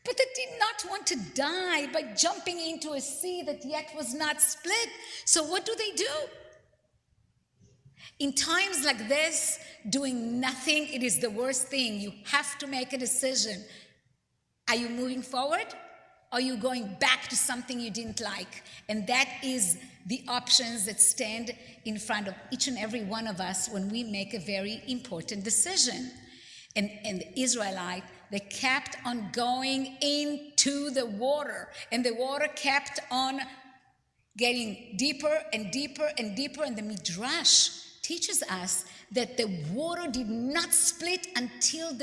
but they did not want to die by jumping into a sea that yet was not split. So what do? In times like this, doing nothing, it is the worst thing. You have to make a decision. Are you moving forward? Or are you going back to something you didn't like? And that is the options that stand in front of each and every one of us when we make a very important decision. And the Israelite, they kept on going into the water, and the water kept on getting deeper and deeper and deeper. And the Midrash teaches us that the water did not split until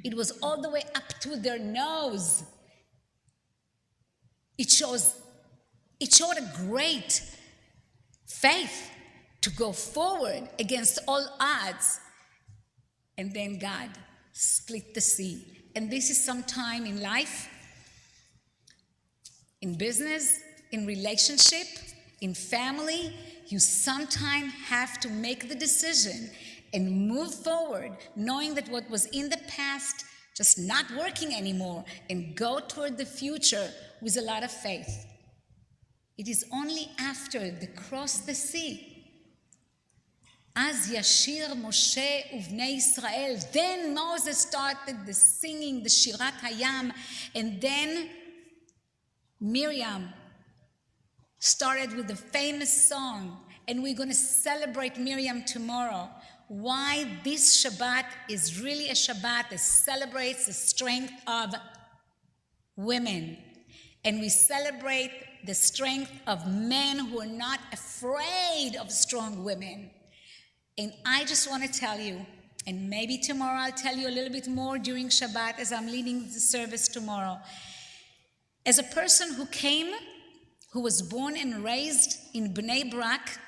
it was all the way up to their nose. It showed a great faith to go forward against all odds. And then God split the sea. And this is some time in life, in business, in relationship, in family. You sometimes have to make the decision and move forward, knowing that what was in the past just not working anymore, and go toward the future with a lot of faith. It is only after they crossed the sea, Az Yashir Moshe Uvnei Israel, then Moses started the singing, the Shirat Hayam, and then Miriam started with the famous song, and we're going to celebrate Miriam tomorrow. Why this Shabbat is really a Shabbat that celebrates the strength of women. And we celebrate the strength of men who are not afraid of strong women. And I just want to tell you, and maybe tomorrow I'll tell you a little bit more during Shabbat as I'm leading the service tomorrow. As a person who was born and raised in Bnei Brak,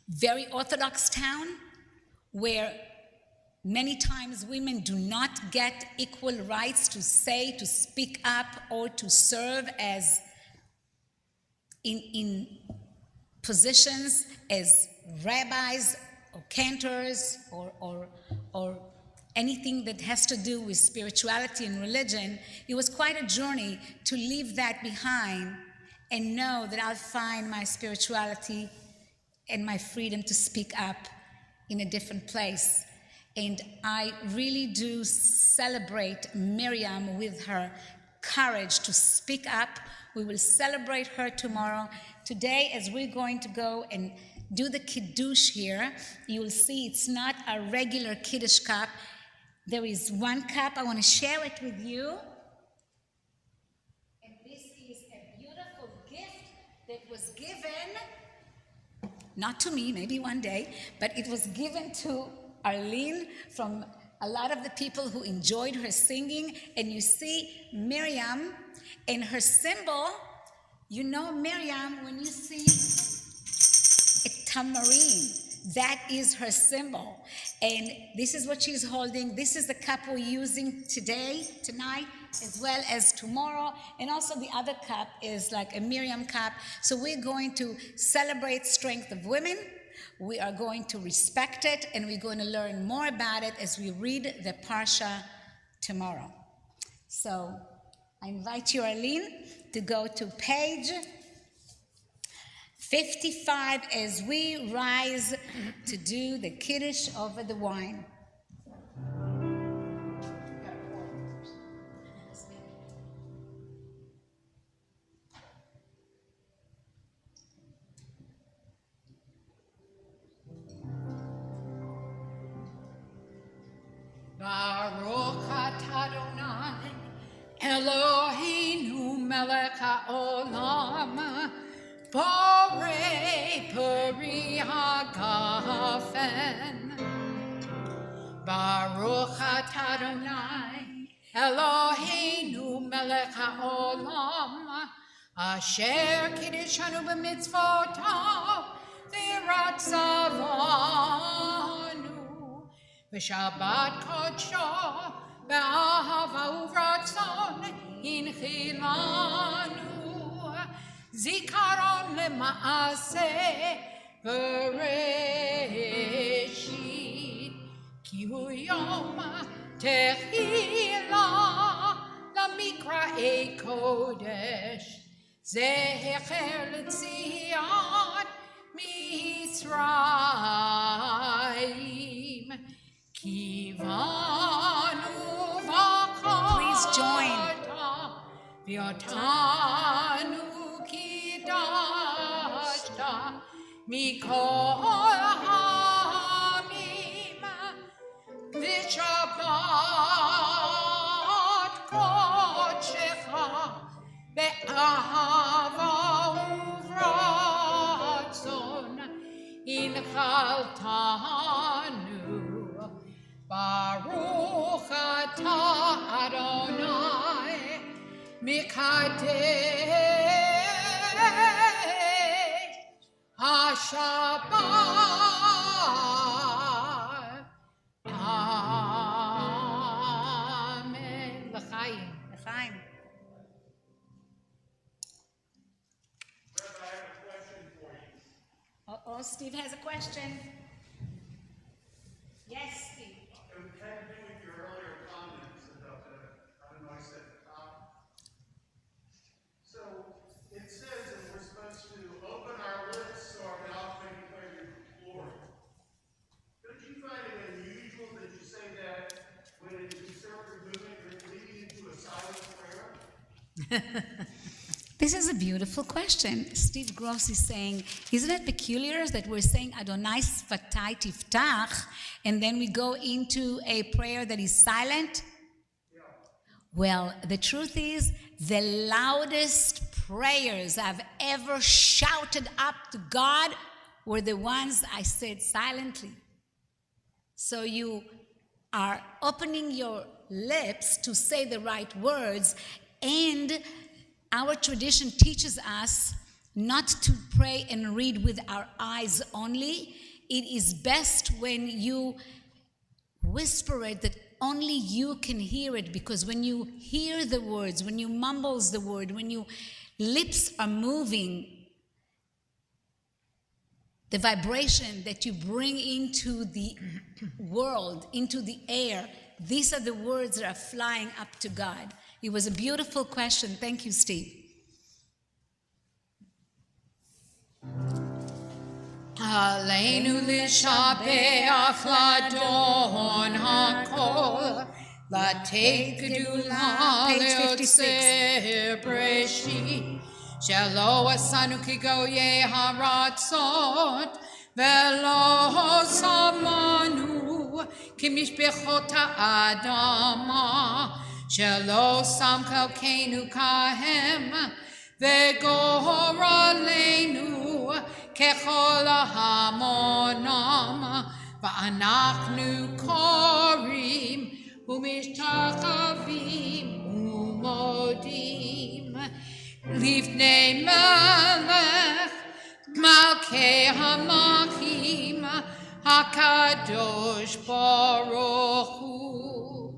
very Orthodox town, where many times women do not get equal rights to say, to speak up, or to serve as in positions as rabbis or cantors or anything that has to do with spirituality and religion. It was quite a journey to leave that behind and know that I'll find my spirituality and my freedom to speak up in a different place. And I really do celebrate Miriam with her courage to speak up. We will celebrate her tomorrow. Today, as we're going to go and do the Kiddush here, you will see it's not a regular Kiddush cup. There is one cup. I want to share it with you. And this is a beautiful gift that was given, not to me, maybe one day, but it was given to Arlene from a lot of the people who enjoyed her singing. And you see Miriam and her symbol. You know Miriam when you see a tamarind. That is her symbol. And this is what she's holding. This is the cup we're using tonight, as well as tomorrow. And also the other cup is like a Miriam cup. So we're going to celebrate strength of women. We are going to respect it, and we're going to learn more about it as we read the Parsha tomorrow. So I invite you, Arlene, to go to page 55 as we rise to do the Kiddush over the wine. Baruch atah Adonai, Eloheinu melech haolam, borei peri hagafen. Baruch atah Adonai, Eloheinu melech haolam, asher kiddishanu b'mitzvotav v'ratzavanu. V'shabbat kodsho b'ahava uvratzon inchilanu, zikaron lema'aseh bereshit, ki hu yom tehillah מקראי קודש, זכר לציון מצרים, כיוונו Please join. ואותנו קידשת מכל העמים לשבת קודשך באהבה וברצון הנחלתנו. ברוך אתה אדוני מקדש השבת. אמן. לחיים. L'chaim. Oh, Steve has a question. Yes, Steve. It had to do with your earlier comments about the noise at the top. So it says that we're supposed to open our lips so our mouth may declare your glory. Don't you find it unusual that you say that when in the conservative movement you're leading into a silent prayer? This is a beautiful question. Steve Gross is saying, isn't it peculiar that we're saying Adonai Sfatai Tiftach, and then we go into a prayer that is silent? Yeah. Well, the truth is, the loudest prayers I've ever shouted up to God were the ones I said silently. So you are opening your lips to say the right words, and our tradition teaches us not to pray and read with our eyes only. It is best when you whisper it, that only you can hear it, because when you hear the words, when you mumble the word, when your lips are moving, the vibration that you bring into the world, into the air, these are the words that are flying up to God. It was a beautiful question. Thank you, Steve. עלינו לשבח לאדון הכל, לתת גדולה ליוצר בראשית, שלא עשנו כגויי הרצות, ולא שמנו כמשפחות האדמה, שלא שם חלקנו כהם, וגורלנו ככל ההמונם, ואנחנו קוראים ומשתחווים ומודים לפני מלך מלכי המלכים הקדוש ברוך הוא,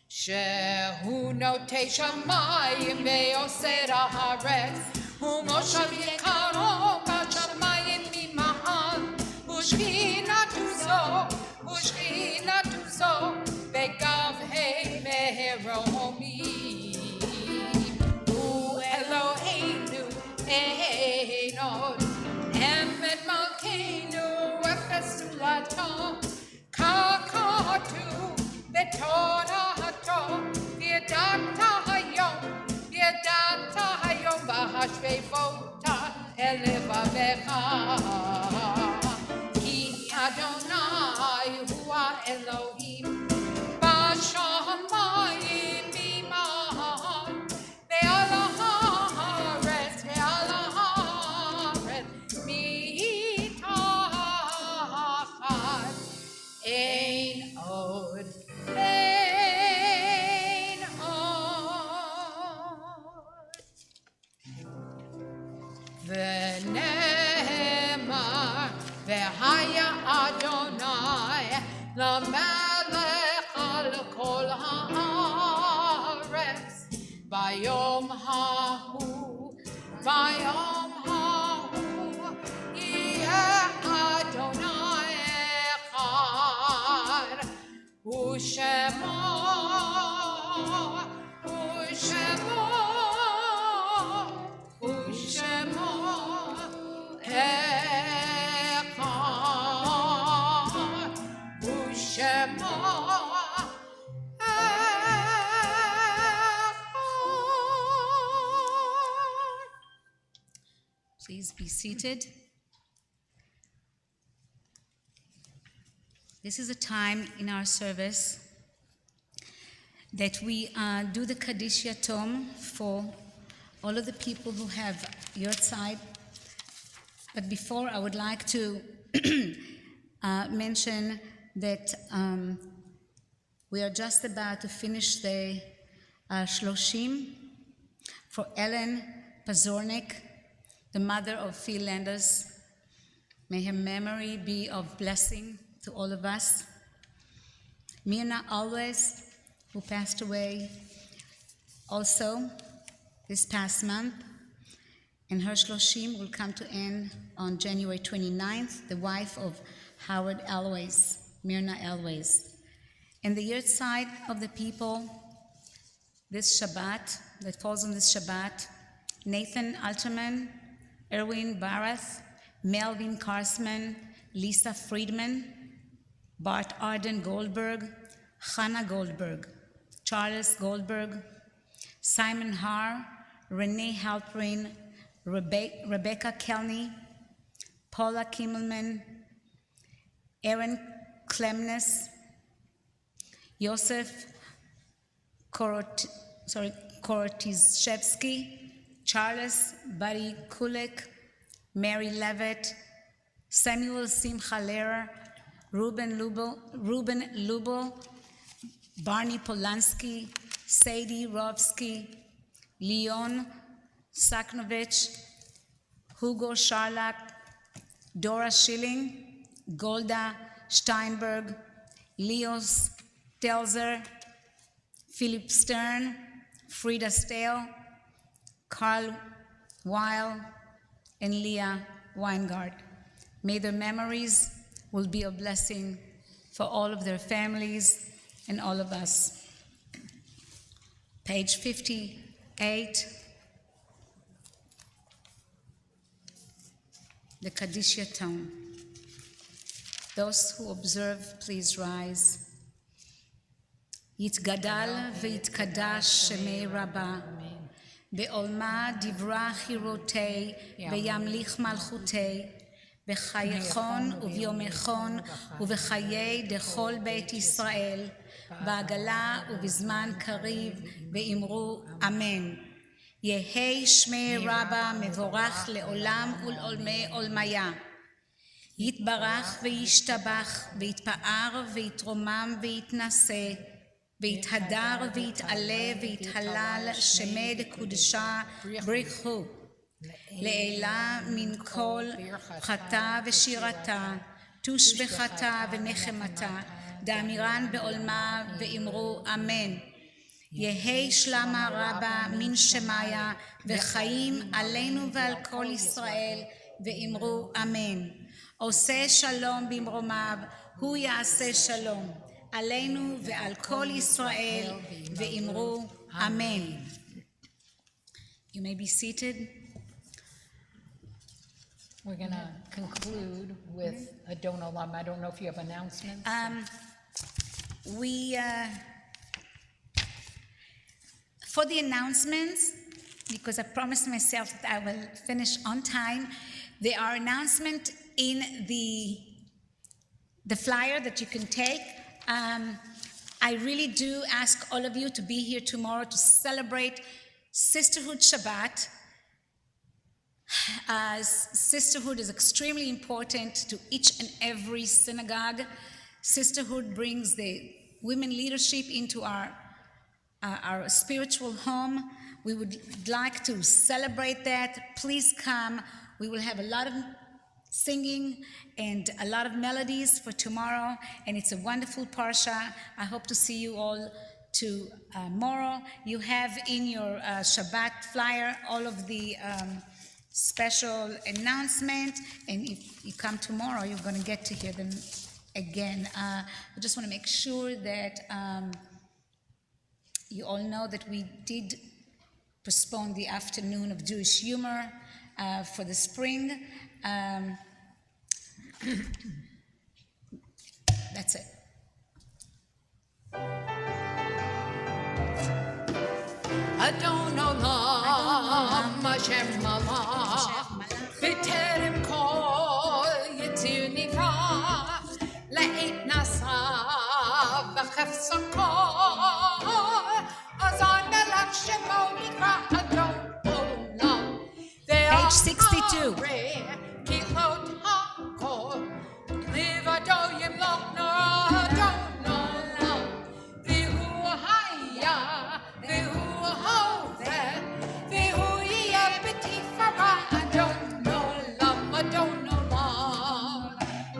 שהוא נוטה שמיים ועושה הארץ, ומושב יקרו בשמיים ממעל, ושכינתו זו בגבהי מרומי. הוא אלוהינו אין עוד, אמת מלכנו אפס זולתו, ככתוב בתורתו, וידעת היום והשפפות אל לבבך, כי אדוני הוא האלוהים בשמיים ממעל, ועל הארץ מתחת, אין עוד. ונאמר והיה אדוני למלך על כל הארץ, ביום ההוא יהיה אדוני אחד, ושמו seated. This is a time in our service that we do the Kaddish Yatom for all of the people who have Yortzeit. But before, I would like to mention that we are just about to finish the Shloshim for Ellen Pazornik, the mother of Phil Landers. May her memory be of blessing to all of us. Mirna Always, who passed away also this past month, and her Shloshim will come to end on January 29th, the wife of Howard Always, Mirna Always. And the Yortzeit of the people, this Shabbat, that falls on this Shabbat, Nathan Alterman, Erwin Barath, Melvin Karsman, Lisa Friedman, Bart Arden Goldberg, Hannah Goldberg, Charles Goldberg, Simon Haar, Renee Halprin, Rebecca Kelney, Paula Kimmelman, Aaron Klemnes, Yosef Korotizhevsky, Charles Buddy Kulek, Mary Levitt, Samuel Simcha Lehrer, Ruben Lubel, Barney Polanski, Sadie Rovsky, Leon Saknovich, Hugo Scharlach, Dora Schilling, Golda Steinberg, Leos Telzer, Philip Stern, Frida Stale, Carl Weil, and Leah Weingart. May their memories will be a blessing for all of their families and all of us. Page 58, the Kaddish Yatom. Those who observe, please rise. יתגדל ויתקדש שמי רבה, בעולמה דברה חירותי, וימליך מלכותי, בחייכון וביומכון ובחיי דכל בית ישראל, בעגלה ובזמן קריב, ואמרו אמן. יהי שמי רבה מבורך לעולם ולעולמי עולמיה. יתברך וישתבח, ויתפאר ויתרומם ויתנשא, ויתהדר ויתעלה ויתהלל שמי דקודשה בריחו. לעילה מן כל חטא ושירתה, תושבחתה ונחמתה, דאמירן בעולמה ואמרו אמן. יהי שלמה רבה מן שמיה, וחיים עלינו ועל כל ישראל, ואמרו אמן. עושה שלום במרומיו, הוא יעשה שלום, עלינו ועל כל ישראל, ואמרו אמן. You may be seated. We're going to conclude with a Don Olam. I don't know if you have announcements. For the announcements, because I promised myself that I will finish on time, there are announcements in the flyer that you can take. I really do ask all of you to be here tomorrow to celebrate Sisterhood Shabbat. Sisterhood is extremely important to each and every synagogue. Sisterhood brings the women leadership into our spiritual home. We would like to celebrate that. Please come. We will have a lot of singing and a lot of melodies for tomorrow, and it's a wonderful parsha. I hope to see you all tomorrow. You have in your Shabbat flyer all of the special announcement, and if you come tomorrow, you're going to get to hear them again. I just want to make sure that you all know that we did postpone the afternoon of Jewish humor for the spring. That's it. Adon Olam, Hashem Malach, V'terem Sakol, Azan Melach Shemoni Kra Adon Olam. Page 62. Kilot Hakol, Live Adoyim Lokna Adon Olam. Vihu Haya, Vihu Hove, Vihu Yebetifara Adon Olam, Adon Olam.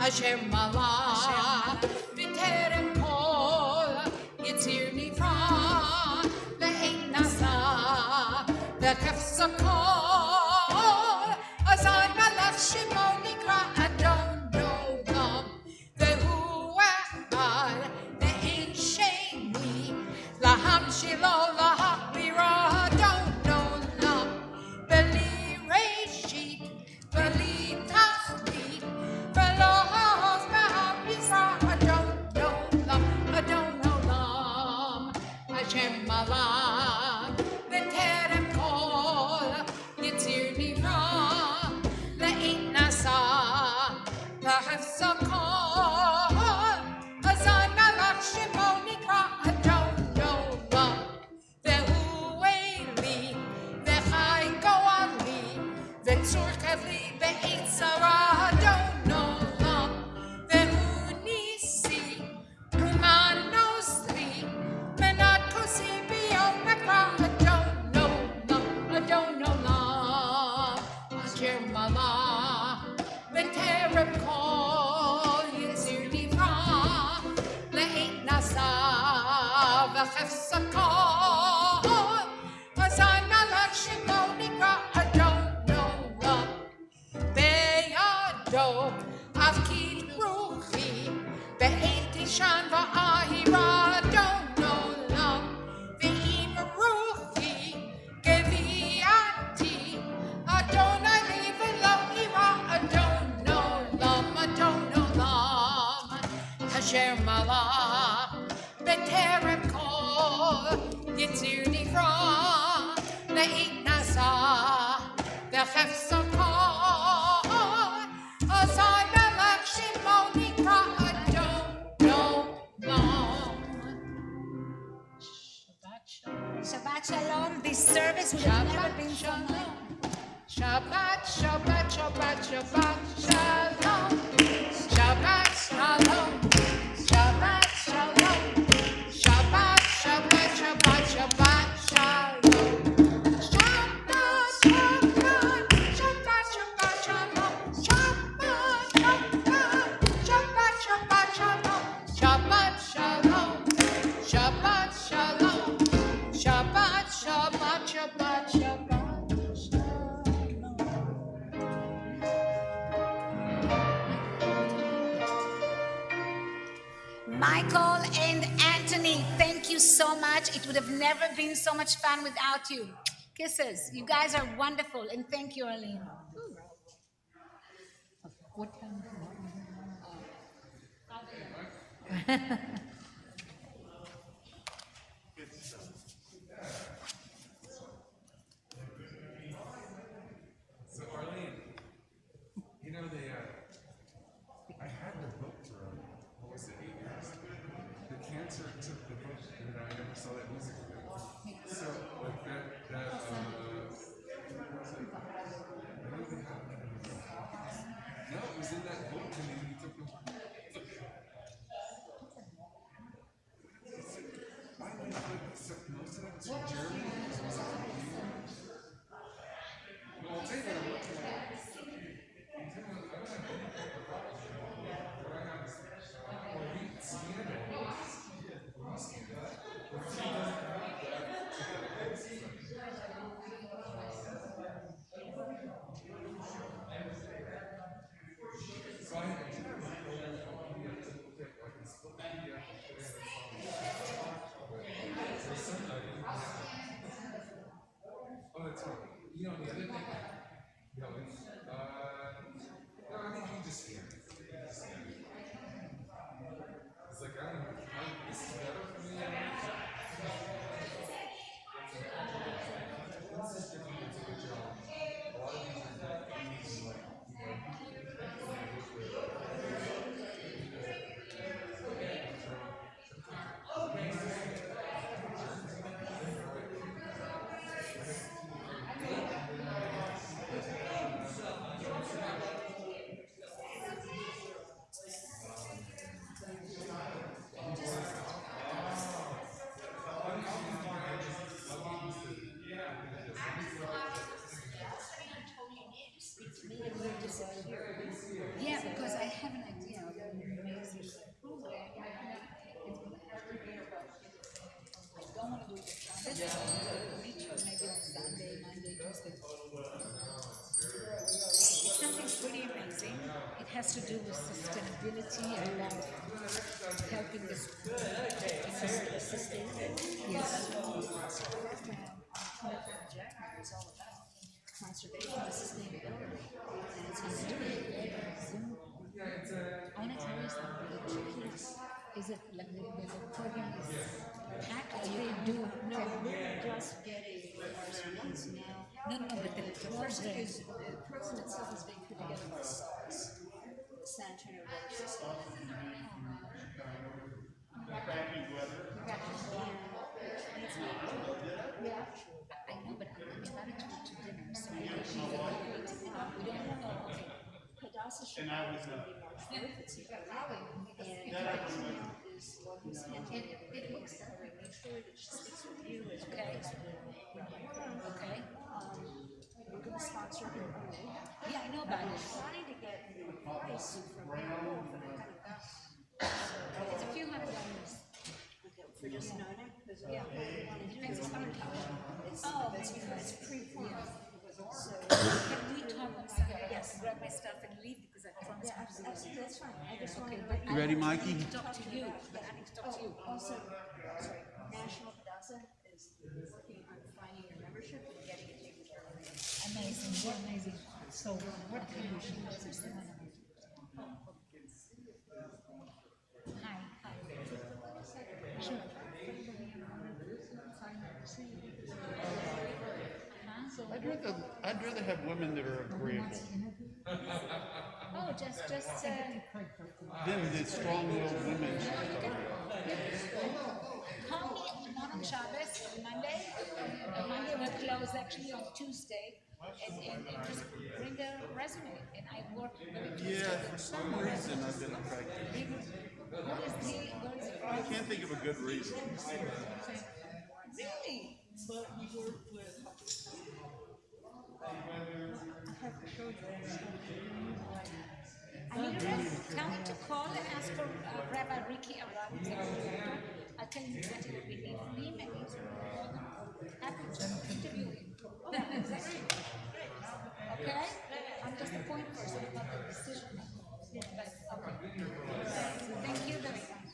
Asher Malach, B'terem Kol, Yitzir Nivra, Ve'ein Nasa, Ve'kef Sakol, Azan Malach Shimon Nikra Adon Olam, Ve'hu Echad, Ve'ein Sheni, Laham Shilo Lahachbira Adon Olam, Ve'li Reshit, Ve'li Tachlit, Ve'lo Hashem Malach, B'terem Kol, Yitzir Nivra, Le'it Nasa, V'hef Sakol, Azan Malach Shimon Nikra Adon Olam, Ve'hu Eli, Ve'chai Goali, Ve'tzur Kavli, Ve'et Zara Adon Olam, Ve'hu Nisi, Uman Nosli, Menat Kosi B'yom Nekra Adon Olam, Asher Malach, B'terem Kol, Yitzir Nivra, Le'et Nasa, V'chef Sakol, Azan Malach Shimon Nikra Adon Olam, Be'yado, Avkid Ruchi, Be'et Tishan Va'ahira Adon Olam, Ve'im Ruchi, Geviati, Adonai li v'lo ira Adon Olam, Asher Malach, B'terem Kol, Yitzir Nivra, Le'it Nasa, V'chef Sakol, Azan Malach Shimon Nikra Adon Olam. Shabbat Shalom. This service would have never been so long. Shabbat, Shabbat, Shabbat, Shabbat, Shalom. Shabbat, Shalom. Shabbat, Shalom. Shabbat, Shabbat, Shabbat, Shabbat, Shalom. Shabbat, Shabbat, Shabbat, Shabbat, Shalom. Shabbat, Shabbat, Shabbat, Shabbat, Shalom. Shabbat, Shalom. Shabbat, Shalom. Shabbat, Shabbat, Shabbat, Shabbat. Michael and Anthony, thank you so much. It would have never been so much fun without you. Kisses. You guys are wonderful. And thank you, Arlene. What time? So Arlene, you know I had the book for what was it, 8 years? The cancer took the book, and I never saw that music video. So like that what was it? I don't even have that. No, it was in that book, and then he took the. Why did they put most of it was from Germany? Well, I'll tell you what I'm looking at. Yeah, because I have an idea of the basic program. It's going to have to be about. I don't want to do it Sunday. Maybe on Sunday, Monday, Tuesday. It's something pretty amazing. It has to do with sustainability and about helping the sustainability. Yes. January is all about conservation and sustainability. And it's going to do it. I want to tell you something. The trick is it like the program is packed? They do no, we're just getting ours now. No, but the program itself is being put together by SARS, the Sanitary Water System. Yeah. I know, but I'm invited to dinner, so we don't know. Okay. Hadassah should be March 4th. It's here. And is what was handled. It looks that way. Make sure that she speaks with you. Okay. Okay. We're going to sponsor her. Yeah, I know about it. I'm trying to get a price from people for that kind of stuff. It's a few $100. For just knowing? Yeah. It depends on how it's pre-planned. So can we talk on Sunday? Yes. Grab my stuff and leave because I promised. Yeah, absolutely. That's fine. I just want to. You ready, Mikey? I need to talk to you, but I need to talk to you. Also, sorry, National Hadassah is working on finding your membership and getting it taken care of. Amazing. What amazing. So what kind of machines are selling? Hi. Sure. I'd rather have women that are agreeable Oh, just than the strong-willed women. call me not on Shabbos, on Monday. Monday we're closed actually on Tuesday. And just bring a resume. And I work very Tuesday. Yeah, for some reason I've been affected. What is the I can't think of a good reason. Really? But we work with. I need a resume. Tell me to call and ask for Rabbi Ricky Arad, executive director. I'll tell you exactly what we need from him, and he's happy to interview him. Yeah, exactly. Okay? I'm just a point person, I'm not the decision maker. But, okay. Thank you very much.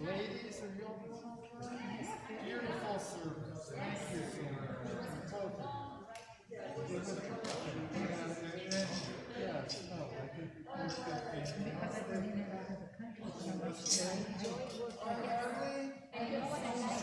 Ladies, are you all beautiful service? Thank you so much. Yes, no, I think it's good. And you know what I like?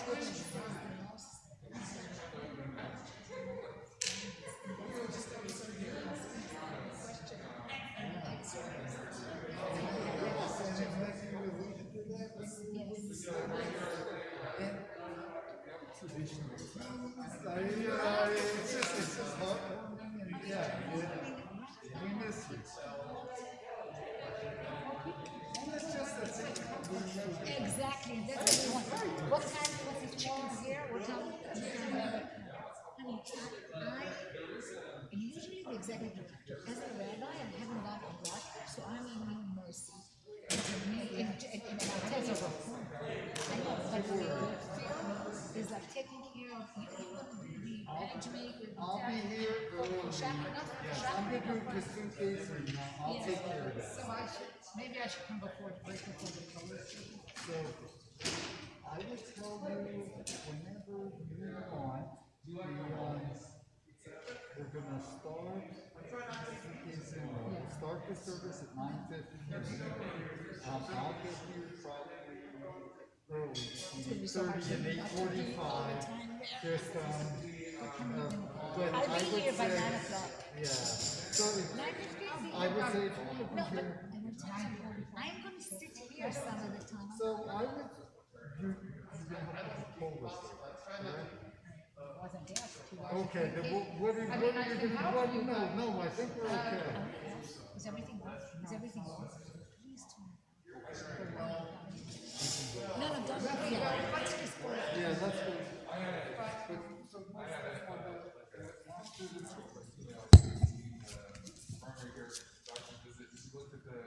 It's just heartwarming and yeah, we miss you. Exactly, that's what we want. What time was the chicken here? What time? Honey, I usually the executive director. As a rabbi, I haven't got a lot, so I'm in need of mercy. I know, but Phil is like taking care of you. I'll be here early. Yes, I'm going to do just in case. I'll take care of that. So maybe I should come before the colors. So I will tell you whenever you want. We're going to start the service at 9:50. I'll get here probably early, between 8:30 and 8:45. Just But I'll I be would here by say, 9 o'clock. yeah. So I would say if you would be here, I'm gonna sit here some of the time. so I would, you have to pull this, correct? Wasn't there. Okay, then what are you doing? No, I think we're okay. Is everything off? Is everything off? Please turn. No, don't worry about it. Let's just go. Yeah, that's good. Primary care doctor visit, she looked at the,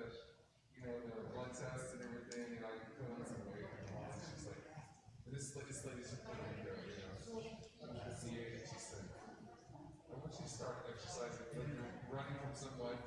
the blood tests and everything, and I put on some weight. And she's like, this lady's just putting me there, at the age, she said, once you start exercising, like you're running from someone,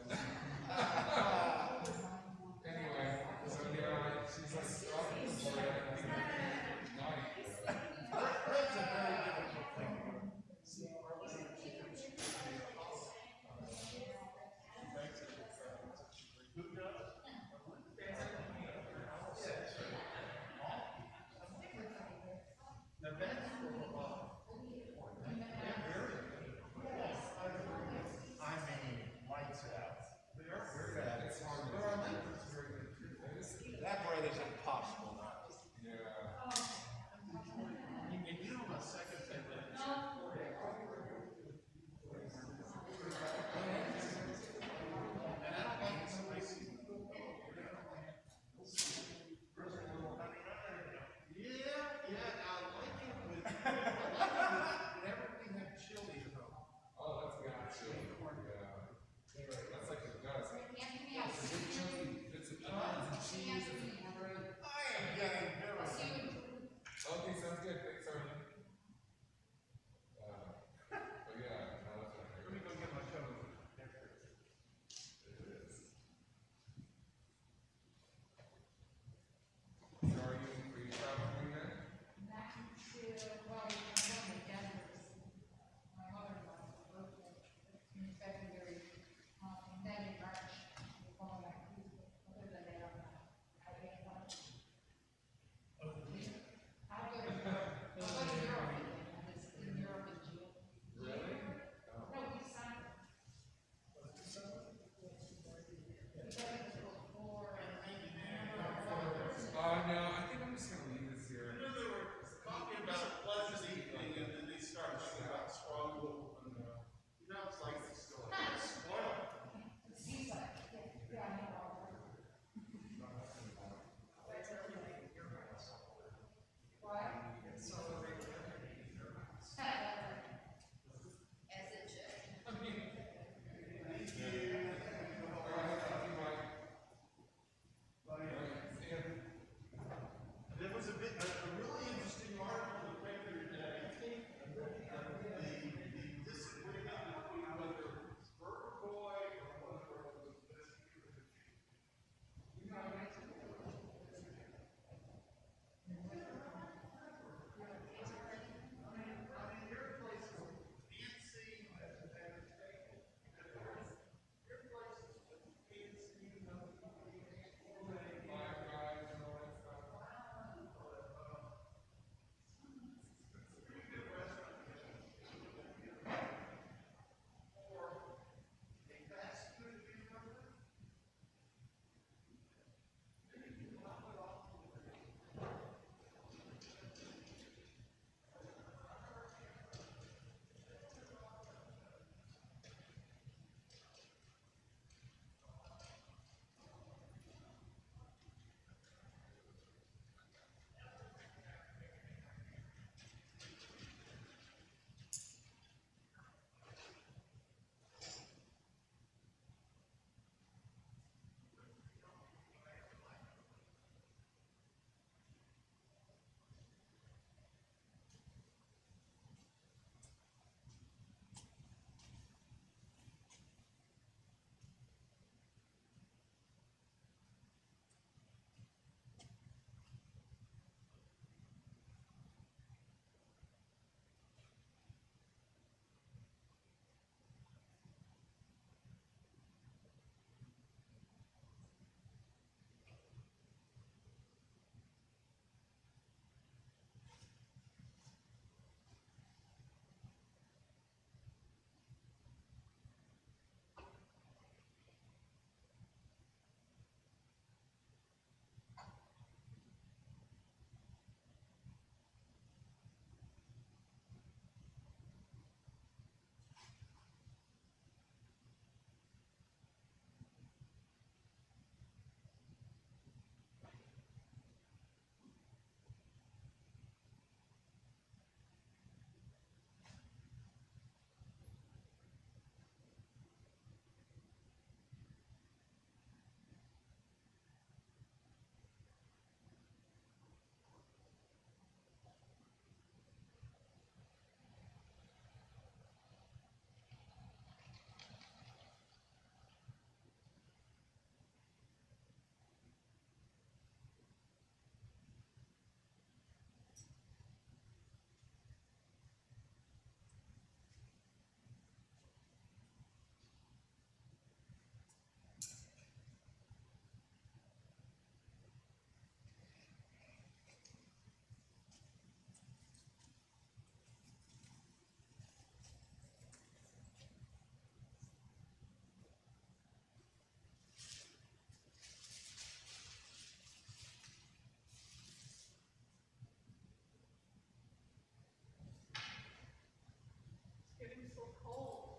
so cold.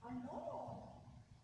I know